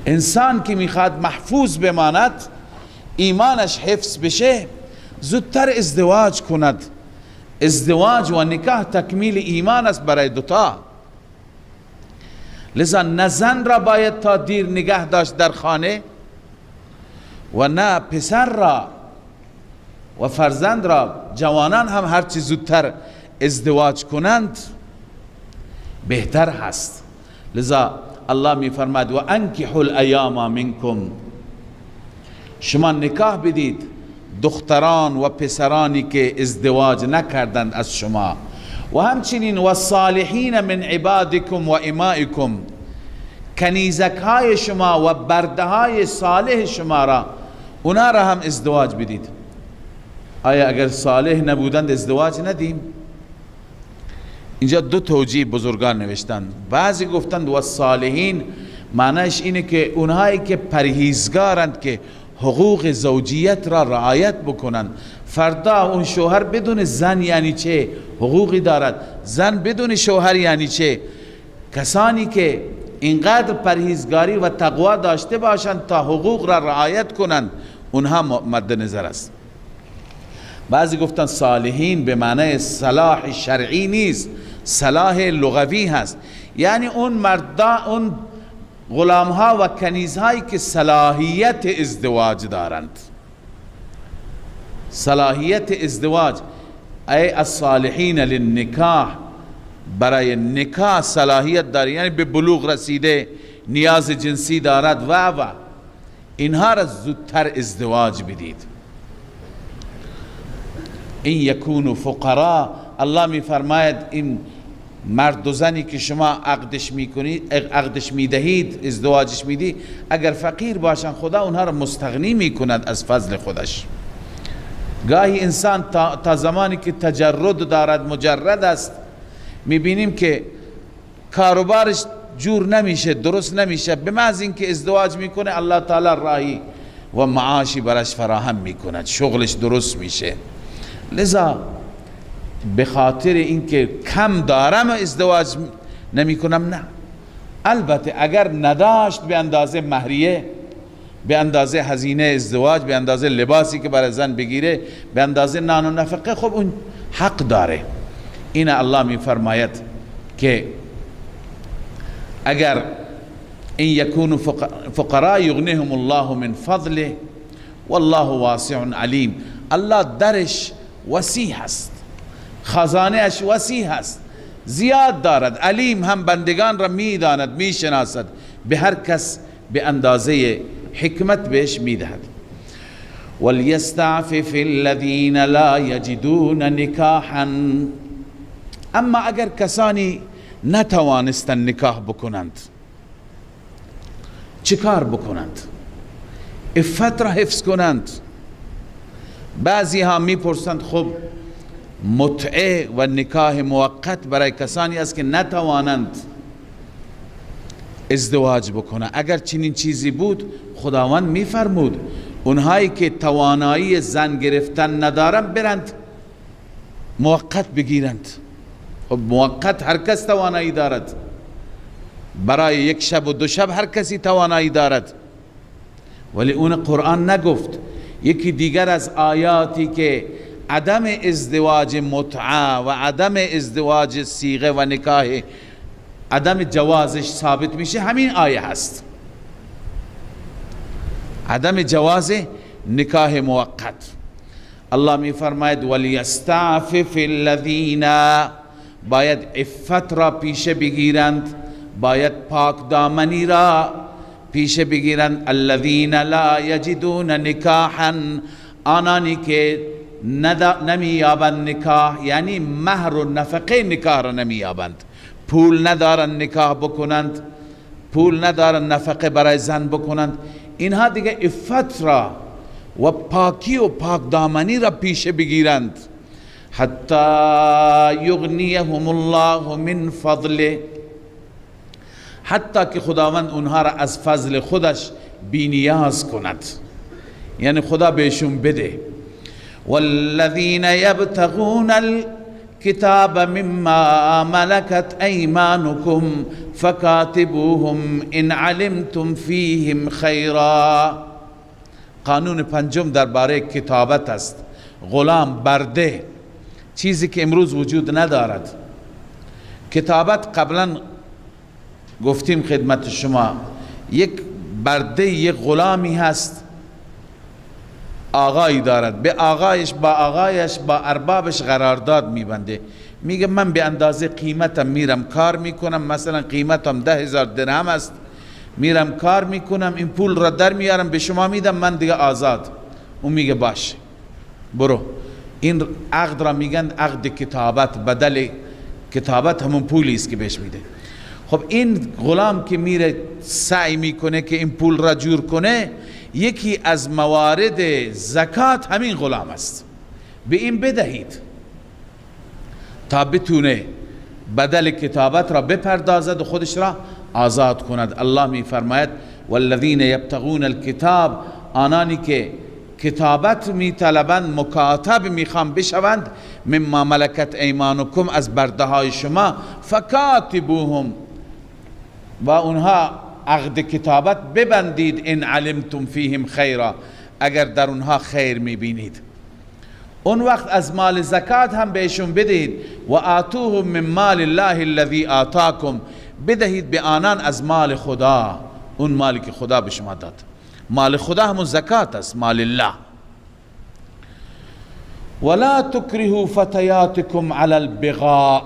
انسان که میخواد محفوظ بماند، ایمانش حفظ بشه، زودتر ازدواج کند. ازدواج و نکاح تکمیل ایمان است برای دوتا. لذا نه زن را باید تا دیر نگه داشت در خانه و نه پسر را و فرزند را. جوانان هم هرچی زودتر ازدواج کنند بهتر هست. لذا الله می فرماید و انکحوا الایام منکم، شما نکاح بدید دختران و پسرانی که ازدواج نکردند از شما، و همچنین و صالحین من عبادکم و امائکم، کنیزک های شما و برده های صالح شما را، اونا را هم ازدواج بدید. آیا اگر صالح نبودند ازدواج ندیم؟ اینجا دو توجیه بزرگان نوشتند. بعضی گفتند و صالحین معنیش اینه که اونهایی که پرهیزگارند، که حقوق زوجیت را رعایت بکنند. فردا اون شوهر بدون زن یعنی چه حقوقی دارد، زن بدون شوهر یعنی چه. کسانی که اینقدر پرهیزگاری و تقوا داشته باشند تا حقوق را رعایت کنند، اونها مد نظر است. بعضی گفتن صالحین به معنی صلاح شرعی نیست، صلاح لغوی هست، یعنی اون مردان، اون غلام ها و کنیز هایی که صلاحیت ازدواج دارند. صلاحیت ازدواج ای الصالحین للنکاح، برای نکاح صلاحیت داره، یعنی به بلوغ رسیده، نیاز جنسی دارد و اینها را زودتر ازدواج بدید. این یکونوا فقراء، الله می فرماید این مرد و زنی که شما عقدش میکنید، عقدش میدهید، ازدواجش میدی، اگر فقیر باشن خدا اونها را مستغنی میکند از فضل خودش. گاهی انسان تا زمانی که تجرد دارد، مجرد است، میبینیم که کاروبارش جور نمیشه، درست نمیشه، به محض اینکه ازدواج میکنه الله تعالی راهی و معاشی برش فراهم میکند، شغلش درست میشه. لذا به خاطر اینکه کم دارم ازدواج نمی کنم، نه. البته اگر نداشت به اندازه مهریه، به اندازه هزینه ازدواج، به اندازه لباسی که برای زن بگیره، به اندازه نان و نفقه، خب اون حق داره. این الله می فرماید که اگر این یکونوا فقراء یغنیهم الله من فضله والله واسع علیم، الله درش وسیع است، خزانه اش وسیع است، زیاد دارد، علیم هم بندگان را میداند، میشناسد، به هر کس به اندازه حکمت بهش میدهد. ولیستعفف الذین لا یجدون نکاحا، اما اگر کسانی نتوانستن نکاح بکنند، چیکار بکنند؟ عفت را حفظ کنند. بعضی ها میپرسند خب متعه و نکاح موقت برای کسانی است که نتوانند ازدواج بکنند. اگر چنین چیزی بود خداوند میفرمود اونهایی که توانایی زن گرفتن ندارند برند موقت بگیرند. خب موقت هر کس توانایی دارد، برای یک شب و دو شب هر کسی توانایی دارد، ولی اون قرآن نگفت. یکی دیگر از آیاتی که عدم ازدواج متعه و عدم ازدواج صیغه و نکاح عدم جوازش ثابت میشه همین آیه هست، عدم جواز نکاح موقت. الله می فرماید ولیستعفف الذین، باید عفت را پیش بگیرند، باید پاک دامنی را پیش بگیرند. الذین لا یجدون نکاحا، آنانی که نمیابند نکاح، یعنی مهر و نفقه نکاح را نمیابند، پول ندارن نکاح بکنند، پول ندارن نفقه برای زن بکنند، اینها دیگه عفت را و پاکی و پاک دامنی را پیش بگیرند. حتی یغنیهم الله من فضله، حتی که خداوند اونها را از فضل خودش بینیاز کند، یعنی خدا بهشون بده. والذین یبتغون الكتاب مما ملكت ایمانکم فکاتبوهم ان علمتم فیهم خیرا. قانون پنجم درباره کتابت است. غلام، برده، چیزی که امروز وجود ندارد. کتابت قبلا گفتیم خدمت شما، یک برده یک غلامی هست، آقایی دارد، به آقایش با آقایش با اربابش قرارداد میبنده، میگه من به اندازه قیمتم میرم کار میکنم، مثلا قیمتم 10,000 درهم است، میرم کار میکنم، این پول را در میارم به شما میدم، من دیگه آزاد. اون میگه باشه برو. این عقد را میگن عقد کتابت، بدل کتابت همون پولی است که بهش میده. خب این غلام که میره سعی میکنه که این پول را جور کنه، یکی از موارد زکات همین غلام است، به این بدهید تا بتونه بدل کتابت را بپردازد و خودش را آزاد کند. الله می فرماید والذین یبتغون الکتاب، آنانی که کتابت می طلبند، مکاتب میخوان بشوند، مما ملکت ایمانکم، از برده های شما، فکاتبوهم، با اونها عقد کتابت ببندید، ان علمتم فیهم خیرا، اگر در اونها خیر میبینید. اون وقت از مال زکات هم بهشون بدهید. و آتوهم من مال الله الذی آتاکم، بدهید به آنان از مال خدا، اون مالی که خدا به شما داد. مال خدا همون زکات است، مال الله. ولا تکرهوا فتیاتکم علی البغاء،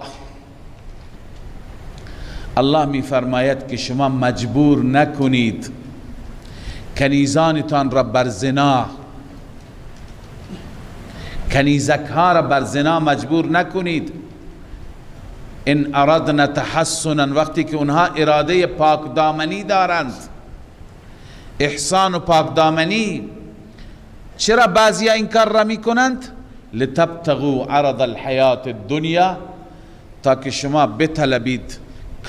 الله می فرماید که شما مجبور نکنید کنیزانتان را بر زنا، کنیزک ها را بر زنا مجبور نکنید. ان اردنا تحسنا، وقتی که اونها اراده پاک دامنی دارند، احسان و پاک دامنی. چرا بعضیا این کار را می کنند؟ لتبتغوا عرض الحیات الدنیا، تا که شما بطلبید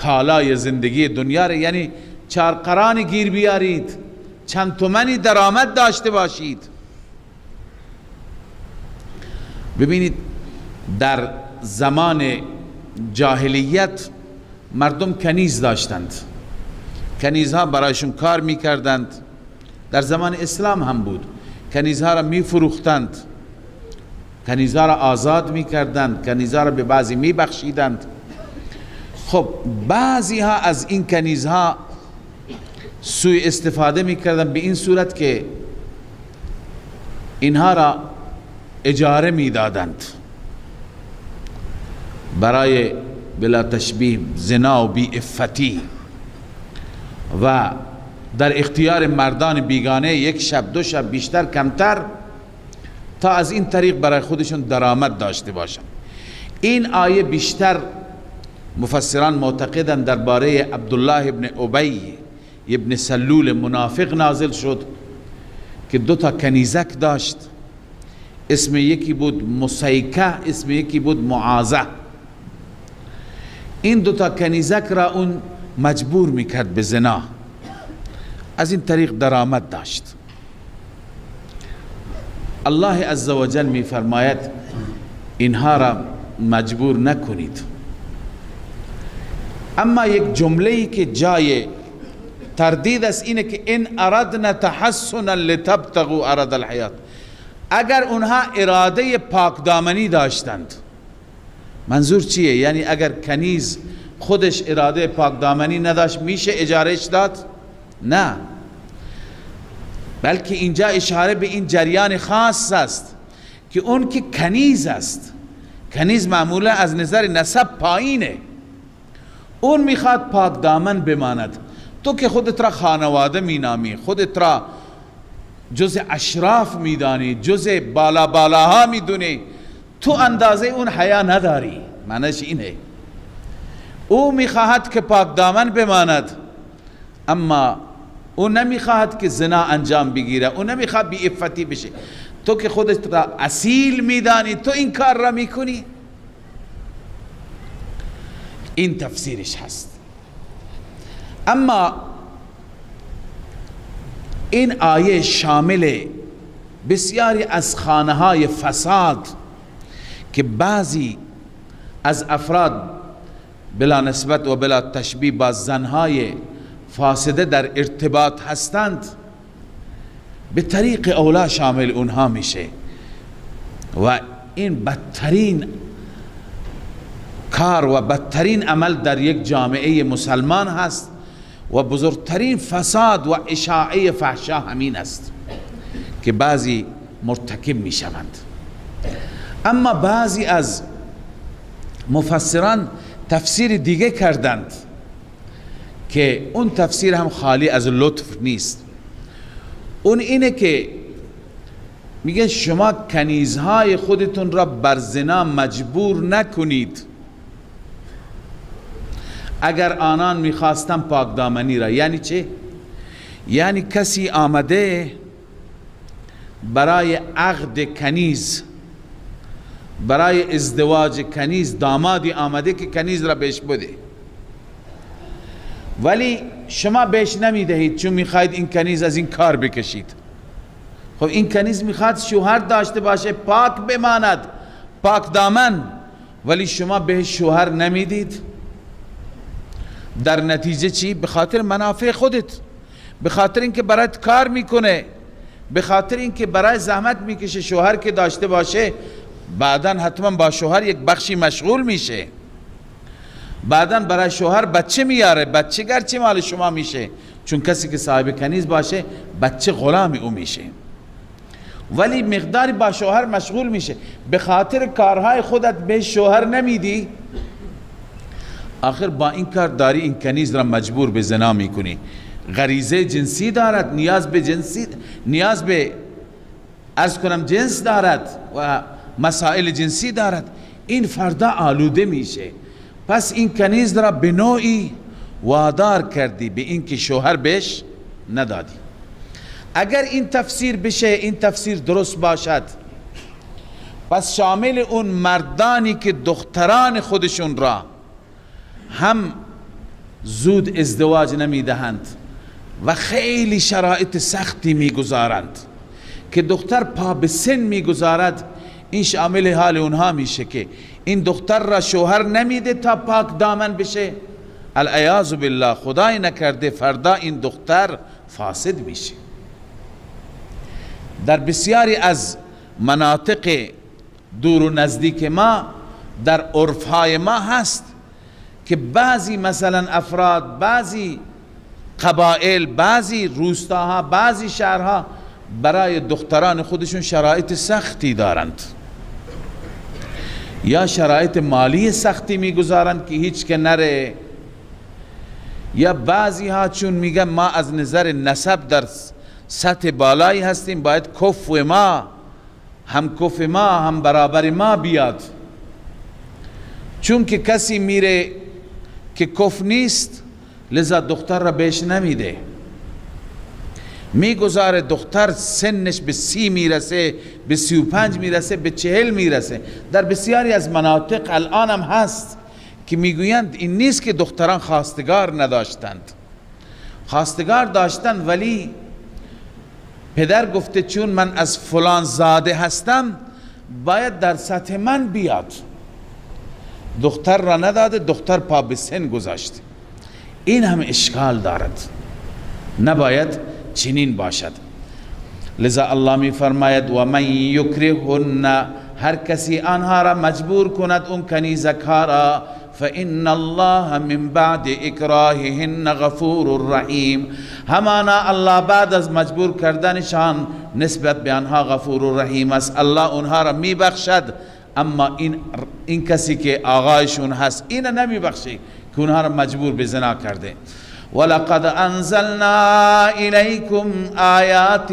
کالای زندگی دنیا را، یعنی چارقران گیر بیارید، چند تومنی درآمد داشته باشید. ببینید در زمان جاهلیت مردم کنیز داشتند، کنیزها برایشون کار میکردند. در زمان اسلام هم بود، کنیزها را میفروختند، کنیزها را آزاد میکردند، کنیزها را به بعضی میبخشیدند. خب بعضی ها از این کنیزها سوء استفاده میکردند به این صورت که اینها را اجاره میدادند برای بلا تشبیه زنا و بی عفتی، و در اختیار مردان بیگانه یک شب دو شب بیشتر کمتر، تا از این طریق برای خودشون درآمد داشته باشند. این آیه بیشتر مفسران معتقدند درباره عبدالله ابن ابی ابن سلول منافق نازل شد که دو تا کنیزک داشت، اسم یکی بود مسیکه، اسم یکی بود معاذه. این دو تا کنیزک را اون مجبور میکرد به زنا، از این طریق درآمد داشت. الله عزوجل میفرماید اینها را مجبور نکنید. اما یک جمله‌ای که جای تردید است اینه که این اردنا تحسنا لتبتغوا عرض الحیات، اگر اونها اراده پاک دامنی داشتند. منظور چیه؟ یعنی اگر کنیز خودش اراده پاک دامنی نداشت میشه اجارهش داد؟ نه، بلکه اینجا اشاره به این جریان خاص است که اون که کنیز است، کنیز معمولا از نظر نسب پایینه، اون میخواد پاک دامن بماند. تو که خودت را خانواده مینامی، خودت را جز اشراف میدانی، جز بالا بالاها میدونی، تو اندازه اون حیا نداری. معنیش اینه او میخواهد که پاک دامن بماند، اما او نمیخواهد که زنا انجام بگیره، او نمیخواد بی عفتی بشه. تو که خودت را اصیل میدانی، تو این کار را میکنی. این تفسیرش هست. اما این آیه شامل بسیاری از خانه های فساد که بعضی از افراد بلا نسبت و بلا تشبیه با زنهای فاسده در ارتباط هستند، به طریق اولا شامل اونها میشه و این بدترین کار و بدترین عمل در یک جامعه مسلمان هست و بزرگترین فساد و اشاعه فحشا همین است که بعضی مرتکب می شوند. اما بعضی از مفسران تفسیر دیگه کردند که اون تفسیر هم خالی از لطف نیست. اون اینه که میگه شما کنیزهای خودتون را بر زنا مجبور نکنید اگر آنان میخواستن پاک دامنی را. یعنی چه؟ یعنی کسی آمده برای عقد کنیز، برای ازدواج کنیز، دامادی آمده که کنیز را بهش بده، ولی شما بهش نمیدهید چون میخواید این کنیز از این کار بکشید. خب این کنیز میخواد شوهر داشته باشه، پاک بماند، پاک دامن، ولی شما بهش شوهر نمیدید. در نتیجه چی؟ به خاطر منافع خودت، به خاطر اینکه برات کار میکنه، به خاطر اینکه برای زحمت میکشه شوهر که داشته باشه، بعداً حتما با شوهر یک بخشی مشغول میشه، بعداً برای شوهر بچه میاره، بچه گرچه مال شما میشه، چون کسی که صاحب کنیز باشه بچه غلام او میشه، ولی مقداری با شوهر مشغول میشه. به خاطر کارهای خودت به شوهر نمیدی، آخر با این کار داری این کنیز را مجبور به زنا میکنی. غریزه جنسی دارد، نیاز به جنسی، نیاز به عرض کنم جنس دارد و مسائل جنسی دارد. این فردا آلوده میشه. پس این کنیز را به نوعی وادار کردی به این که شوهر بهش ندادی. اگر این تفسیر بشه، این تفسیر درست باشد، پس شامل اون مردانی که دختران خودشون را هم زود ازدواج نمیدهند و خیلی شرایط سختی میگذارند که دختر پا به سن میگذارد، این شامل حال اونها میشه که این دختر را شوهر نمیده تا پاک دامن بشه. العیاذ بالله، خدای نکرده فردا این دختر فاسد میشه. در بسیاری از مناطق دور و نزدیک ما، در عرفهای ما هست که بعضی مثلا افراد، بعضی قبائل، بعضی روستاها، بعضی شهرها برای دختران خودشون شرایط سختی دارند، یا شرایط مالی سختی میگذارند که هیچ که نره، یا بعضی ها چون میگن ما از نظر نسب در سطح بالایی هستیم، باید کف ما هم برابر ما بیاد، چون که کسی میره که کف نیست لذا دختر را بهش نمیده، میگذاره دختر سنش به 30 میرسه، به 35 میرسه، به 40 میرسه. در بسیاری از مناطق الان هم هست که میگویند این نیست که دختران خواستگار نداشتند، خواستگار داشتند، ولی پدر گفته چون من از فلان زاده هستم باید در سطح من بیاد، دختر را نداده، دختر پا به سن گذاشته. این هم اشکال دارد. نباید چنین باشد. لذا الله می فرماید و من یکرهن، هر کسی آنها را مجبور کند، اون کنیزک ها را، فإن الله من بعد اکراههن غفور رحیم، همانا الله بعد از مجبور کردنشان نسبت به آنها غفور رحیم است. الله اونها را می بخشد، اما این کسی که آقایشون هست این نمی بخشی که اونها را مجبور به زنا کرده. ولقد انزلنا الیکم آیات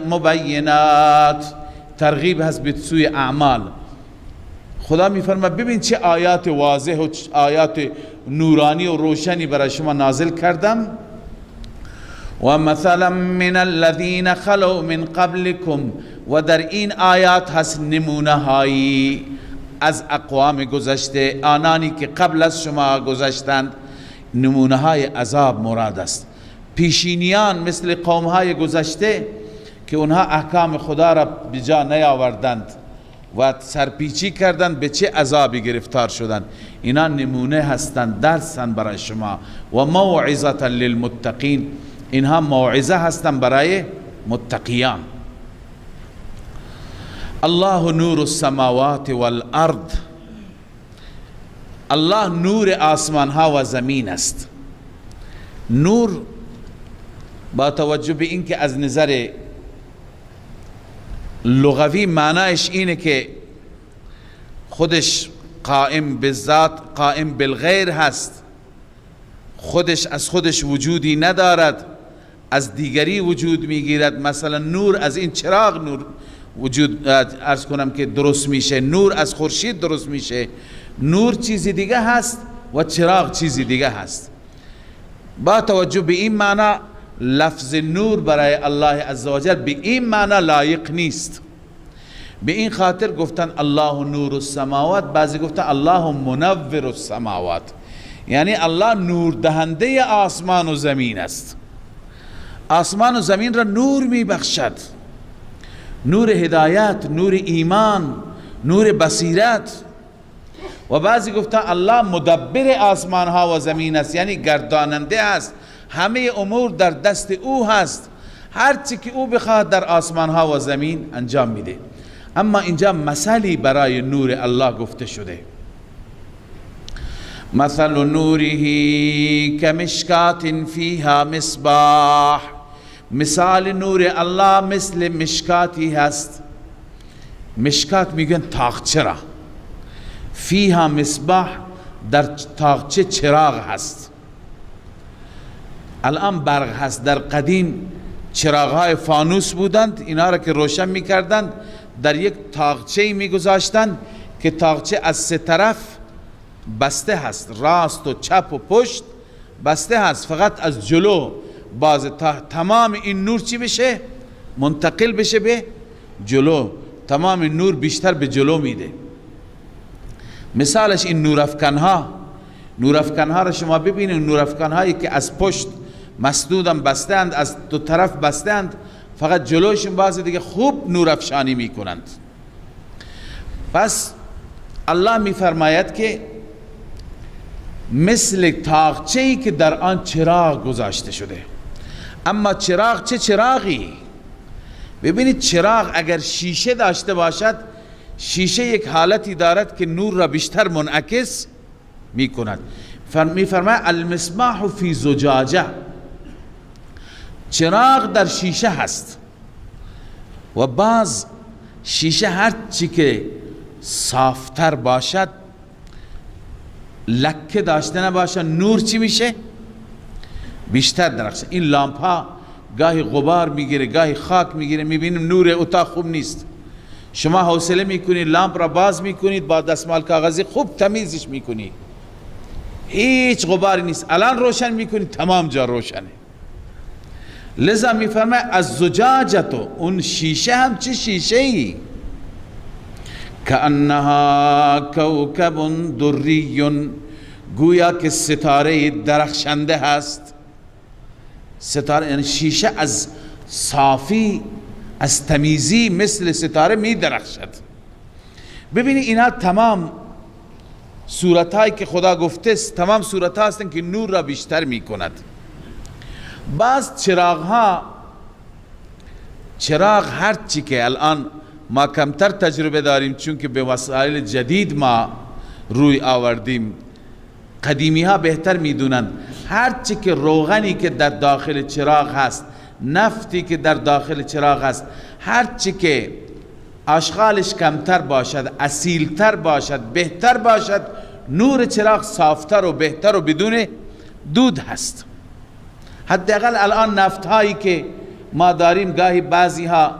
مبینات، ترغیب هست به سوی اعمال. خدا میفرماید ببین چه آیات واضح و آیات نورانی و روشنی برای شما نازل کردم. و مثلا من الذین خلو من قبلکم، و در این آیات هست نمونه هایی از اقوام گذشته، آنانی که قبل از شما گذشتند. نمونه های عذاب مراد است. پیشینیان مثل قوم های گذشته که اونها احکام خدا را بجا نیاوردند و سرپیچی کردند، به چه عذابی گرفتار شدند. اینا نمونه هستند، درسن برای شما. و موعظه للمتقین، اینها موعظه هستند برای متقیان. الله نور السماوات والارض، الله نور آسمان ها و زمین است. نور با توجه به این که از نظر لغوی معنایش اینه که خودش قائم بالذات قائم بالغیر هست، خودش از خودش وجودی ندارد، از دیگری وجود میگیرد. مثلا نور از این چراغ نور وجود عرض کنم که درست میشه، نور از خورشید درست میشه. نور چیزی دیگه هست و چراغ چیزی دیگه هست. با توجه به این معنی لفظ نور برای الله عزوجل به این معنی لایق نیست. به این خاطر گفتن الله نور السماوات، بعضی گفتن الله منور السماوات، یعنی الله نور دهنده آسمان و زمین است. آسمان و زمین را نور می بخشد، نور هدایت، نور ایمان، نور بصیرت. و بعضی گفتن الله مدبر آسمان ها و زمین است، یعنی گرداننده است، همه امور در دست او هست، هرچی که او بخواد در آسمان ها و زمین انجام میده. اما اینجا مثالی برای نور الله گفته شده. مثل نوره کمشکات فیها مصباح، مثال نور الله مثل مشکاتی هست. مشکات میگن تاقچه را، فیها مصباح در تاقچه چراغ هست. الان برق هست، در قدیم چراغ های فانوس بودند، اینا را که روشن میکردند در یک تاقچه میگذاشتند که تاقچه از سه طرف بسته هست، راست و چپ و پشت بسته هست، فقط از جلو باز تمام این نور چی بشه؟ منتقل بشه به جلو، تمام نور بیشتر به جلو میده. مثالش این نورافکنها، نورافکنها را شما ببینید، نورافکنهایی که از پشت مسدودن بستند، از دو طرف بستند، فقط جلوشون باز دیگه خوب نورافشانی میکنند. پس الله میفرماید که مثل تاقچه‌ای که در آن چراغ گذاشته شده. اما چراغ چه چراغی؟ ببینید چراغ اگر شیشه داشته باشد، شیشه یک حالتی دارد که نور را بیشتر منعکس می کند. میفرماید المصباح فی زجاجه، چراغ در شیشه هست و بعض شیشه هر چی که صافتر باشد، لکه داشته نباشد، نور چی میشه؟ بیشتر درخشه. این لامپ ها گاهی غبار میگیره، گاهی خاک میگیره، میبینیم نور اتاق خوب نیست. شما حوصله میکنید لامپ را باز میکنید، با دستمال کاغذی خوب تمیزش میکنید، هیچ غباری نیست. الان روشن میکنید تمام جا روشنه. لذا میفرماید از زجاجتو، اون شیشه هم چه شیشه ای؟ کانها کوکب دری، گویا که ستاره درخشنده هست. ستاره یعنی شیشه از صافی، از تمیزی مثل ستاره می درخشد. ببینید اینا تمام صورتهایی که خدا گفته است، تمام صورتها هستند که نور را بیشتر می کند. بعض چراغ هر چی که الان ما کمتر تجربه داریم چون که به وسایل جدید ما روی آوردیم، قدیمی ها بهتر میدونن، هر چی که روغنی که در داخل چراغ هست، نفتی که در داخل چراغ هست، هر چی که آشغالش کمتر باشد، اصیلتر باشد، بهتر باشد، نور چراغ صافتر و بهتر و بدون دود هست. حداقل الان نفت هایی که ما داریم گاهی بعضی ها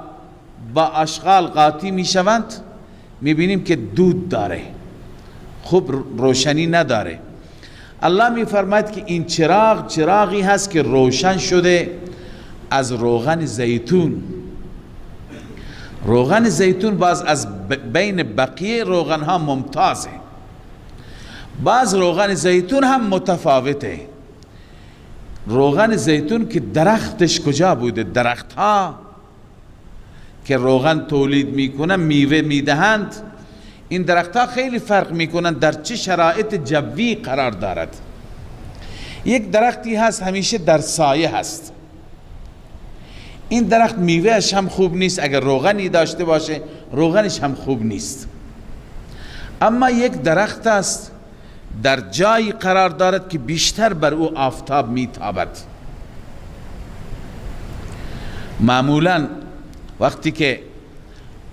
با آشغال قاطی می شوند، می بینیم که دود داره، خوب روشنی نداره. الله می فرماید که این چراغی هست که روشن شده از روغن زیتون. روغن زیتون باز از بین بقیه روغن ها ممتازه. باز روغن زیتون هم متفاوته. روغن زیتون که درختش کجا بوده؟ درخت ها که روغن تولید میکنن، میوه میدهند، این درخت ها خیلی فرق میکنن در چه شرایط جوی قرار دارد. یک درختی هست همیشه در سایه هست، این درخت میوهش هم خوب نیست، اگر روغنی داشته باشه روغنش هم خوب نیست. اما یک درخت است در جایی قرار دارد که بیشتر بر او آفتاب میتابد. معمولا وقتی که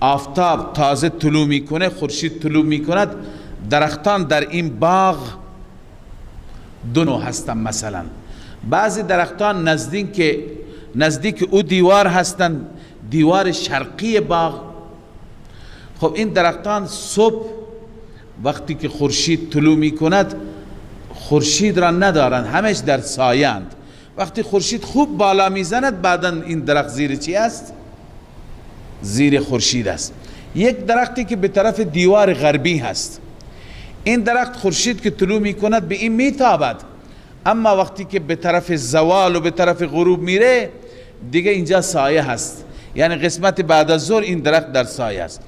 آفتاب تازه طلوع میکنه، خورشید طلوع میکند، درختان در این باغ دو نوع هستن. مثلا بعضی درختان نزدیک او دیوار هستند، دیوار شرقی باغ. خب این درختان صبح وقتی که خورشید طلوع میکند خورشید را ندارند، همش در سایه اند. وقتی خورشید خوب بالا میزند بعدا این درخت زیر چی است؟ زیر خورشید است. یک درختی که به طرف دیوار غربی هست، این درخت خورشید که طلوع میکند به این میتابد، اما وقتی که به طرف زوال و به طرف غروب میره دیگه اینجا سایه هست، یعنی قسمت بعد از ظهر این درخت در سایه است.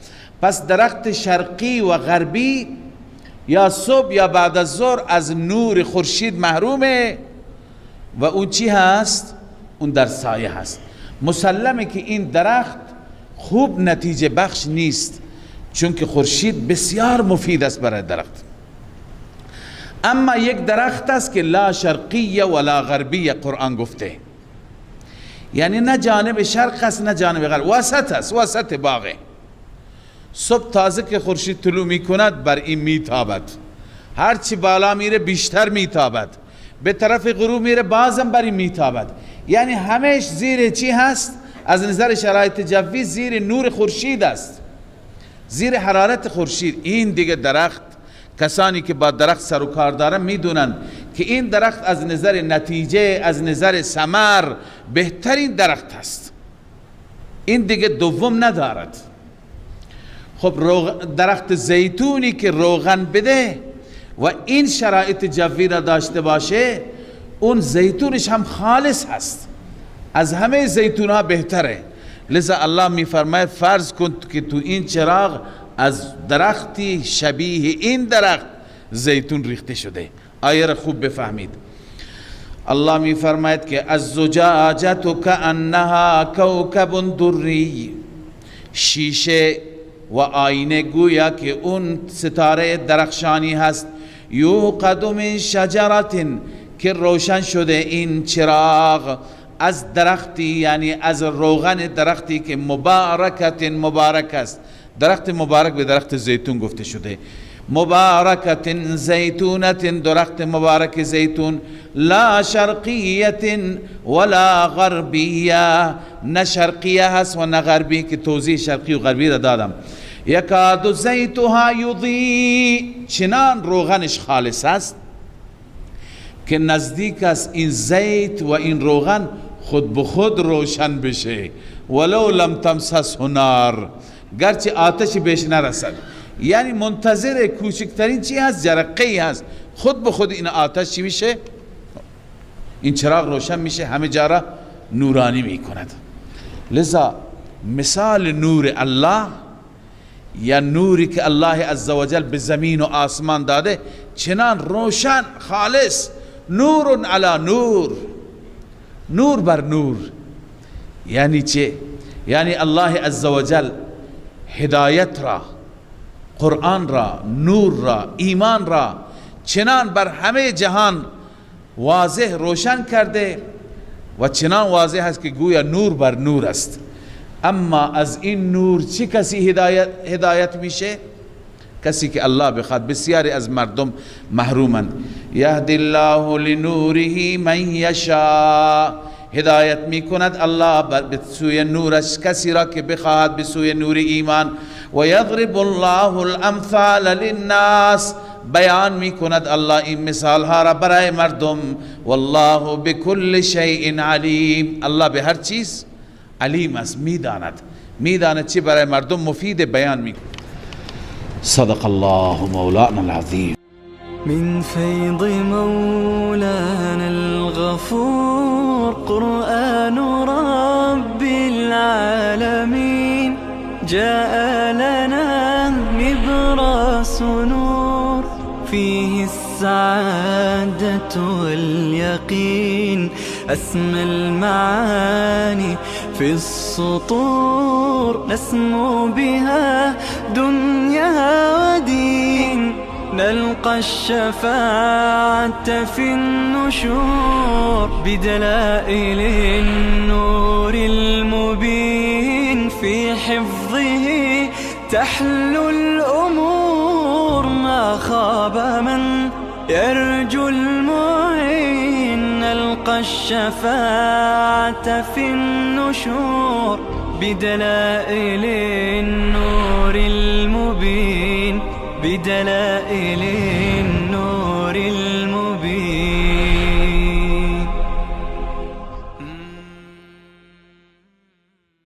پس درخت شرقی و غربی یا صبح یا بعد از ظهر از نور خورشید محرومه و اون چی هست؟ اون در سایه هست. مسلمه که این درخت خوب نتیجه بخش نیست، چون که خورشید بسیار مفید است برای درخت. اما یک درخت است که لا شرقیه ولا غربیه، قرآن گفته، یعنی نه جانب شرق است نه جانب غرب، وسط است، وسط باغه. صبح تازه که خورشید طلوع میکند بر این میتابد، هرچی بالا میره بیشتر میتابد، به طرف غروب میره بازم بر این میتابد، یعنی همش زیر چی هست؟ از نظر شرایط جوی زیر نور خورشید است، زیر حرارت خورشید. این دیگه درخت، کسانی که با درخت سر و کار دارن میدونن که این درخت از نظر نتیجه، از نظر ثمر بهترین درخت است، این دیگه دوم ندارد. خب درخت زیتونی که روغن بده و این شرایط جوی را داشته باشه، اون زیتونش هم خالص هست، از همه زیتون ها بهتره. لذا الله می فرماید فرض کن که تو این چراغ از درختی شبیه این درخت زیتون ریخته شده. آیه را خوب بفهمید. الله می فرماید که الزجاجة کأنها کوکب دری، شیشه و آینه گویا که اون ستاره درخشانی هست، یوقد من شجرة، که روشن شده این چراغ از درختی، یعنی از روغن درختی که مبارکت، مبارک است. درخت مبارک به درخت زیتون گفته شده. مبارکت زیتونت، درخت مبارک زیتون، لا شرقیت ولا غربیه، نه شرقیه هست و نه غربی، که توضیح شرقی و غربی را دادم. یکاد زیتها یضیء، چنان روغنش خالص است که نزدیک است این زیت و این روغن خود به خود روشن بشه، ولو لم تمسسه نار، گرچه آتشی بهش نرسد. یعنی منتظر کوچکترین چی هست؟ جرقه هست، خود به خود این آتش چی میشه؟ این چراغ روشن میشه، همه جا را نورانی میکند. لذا مثال نور الله یا نوری که الله عزوجل به زمین و آسمان داده چنان روشن خالص، نور علی نور، نور بر نور یعنی چه؟ یعنی الله عزوجل هدایت را، قرآن را، نور را، ایمان را چنان بر همه جهان واضح روشن کرده و چنان واضح است که گویا نور بر نور است. اما از این نور چه کسی هدایت میشه؟ کسی که الله بخواد. بسیاری از مردم محرومند. یهدی الله لنوره من یشاء، هدایت میکند الله به سوی نورش کسی را که بخواهد به سوی نور ایمان. و یضرب الله الامثال للناس، بیان میکند الله این مثال ها را برای مردم. والله بكل شیء علیم، الله به هر چیز علیم است، میداند چی برای مردم مفید بیان میکند. صدق الله مولانا العظیم. من فيض مولانا الغفور قرآن رب العالمين، جاء لنا نبراس نور فيه السعادة واليقين، أسمى المعاني في السطور، نسمو بها دنيا ودين، نلقى الشفاعة في النشور بدلائل النور المبين، في حفظه تحلو الأمور، ما خاب من يرجو المعين، نلقى الشفاعة في النشور بدلائل النور المبين، بدلائل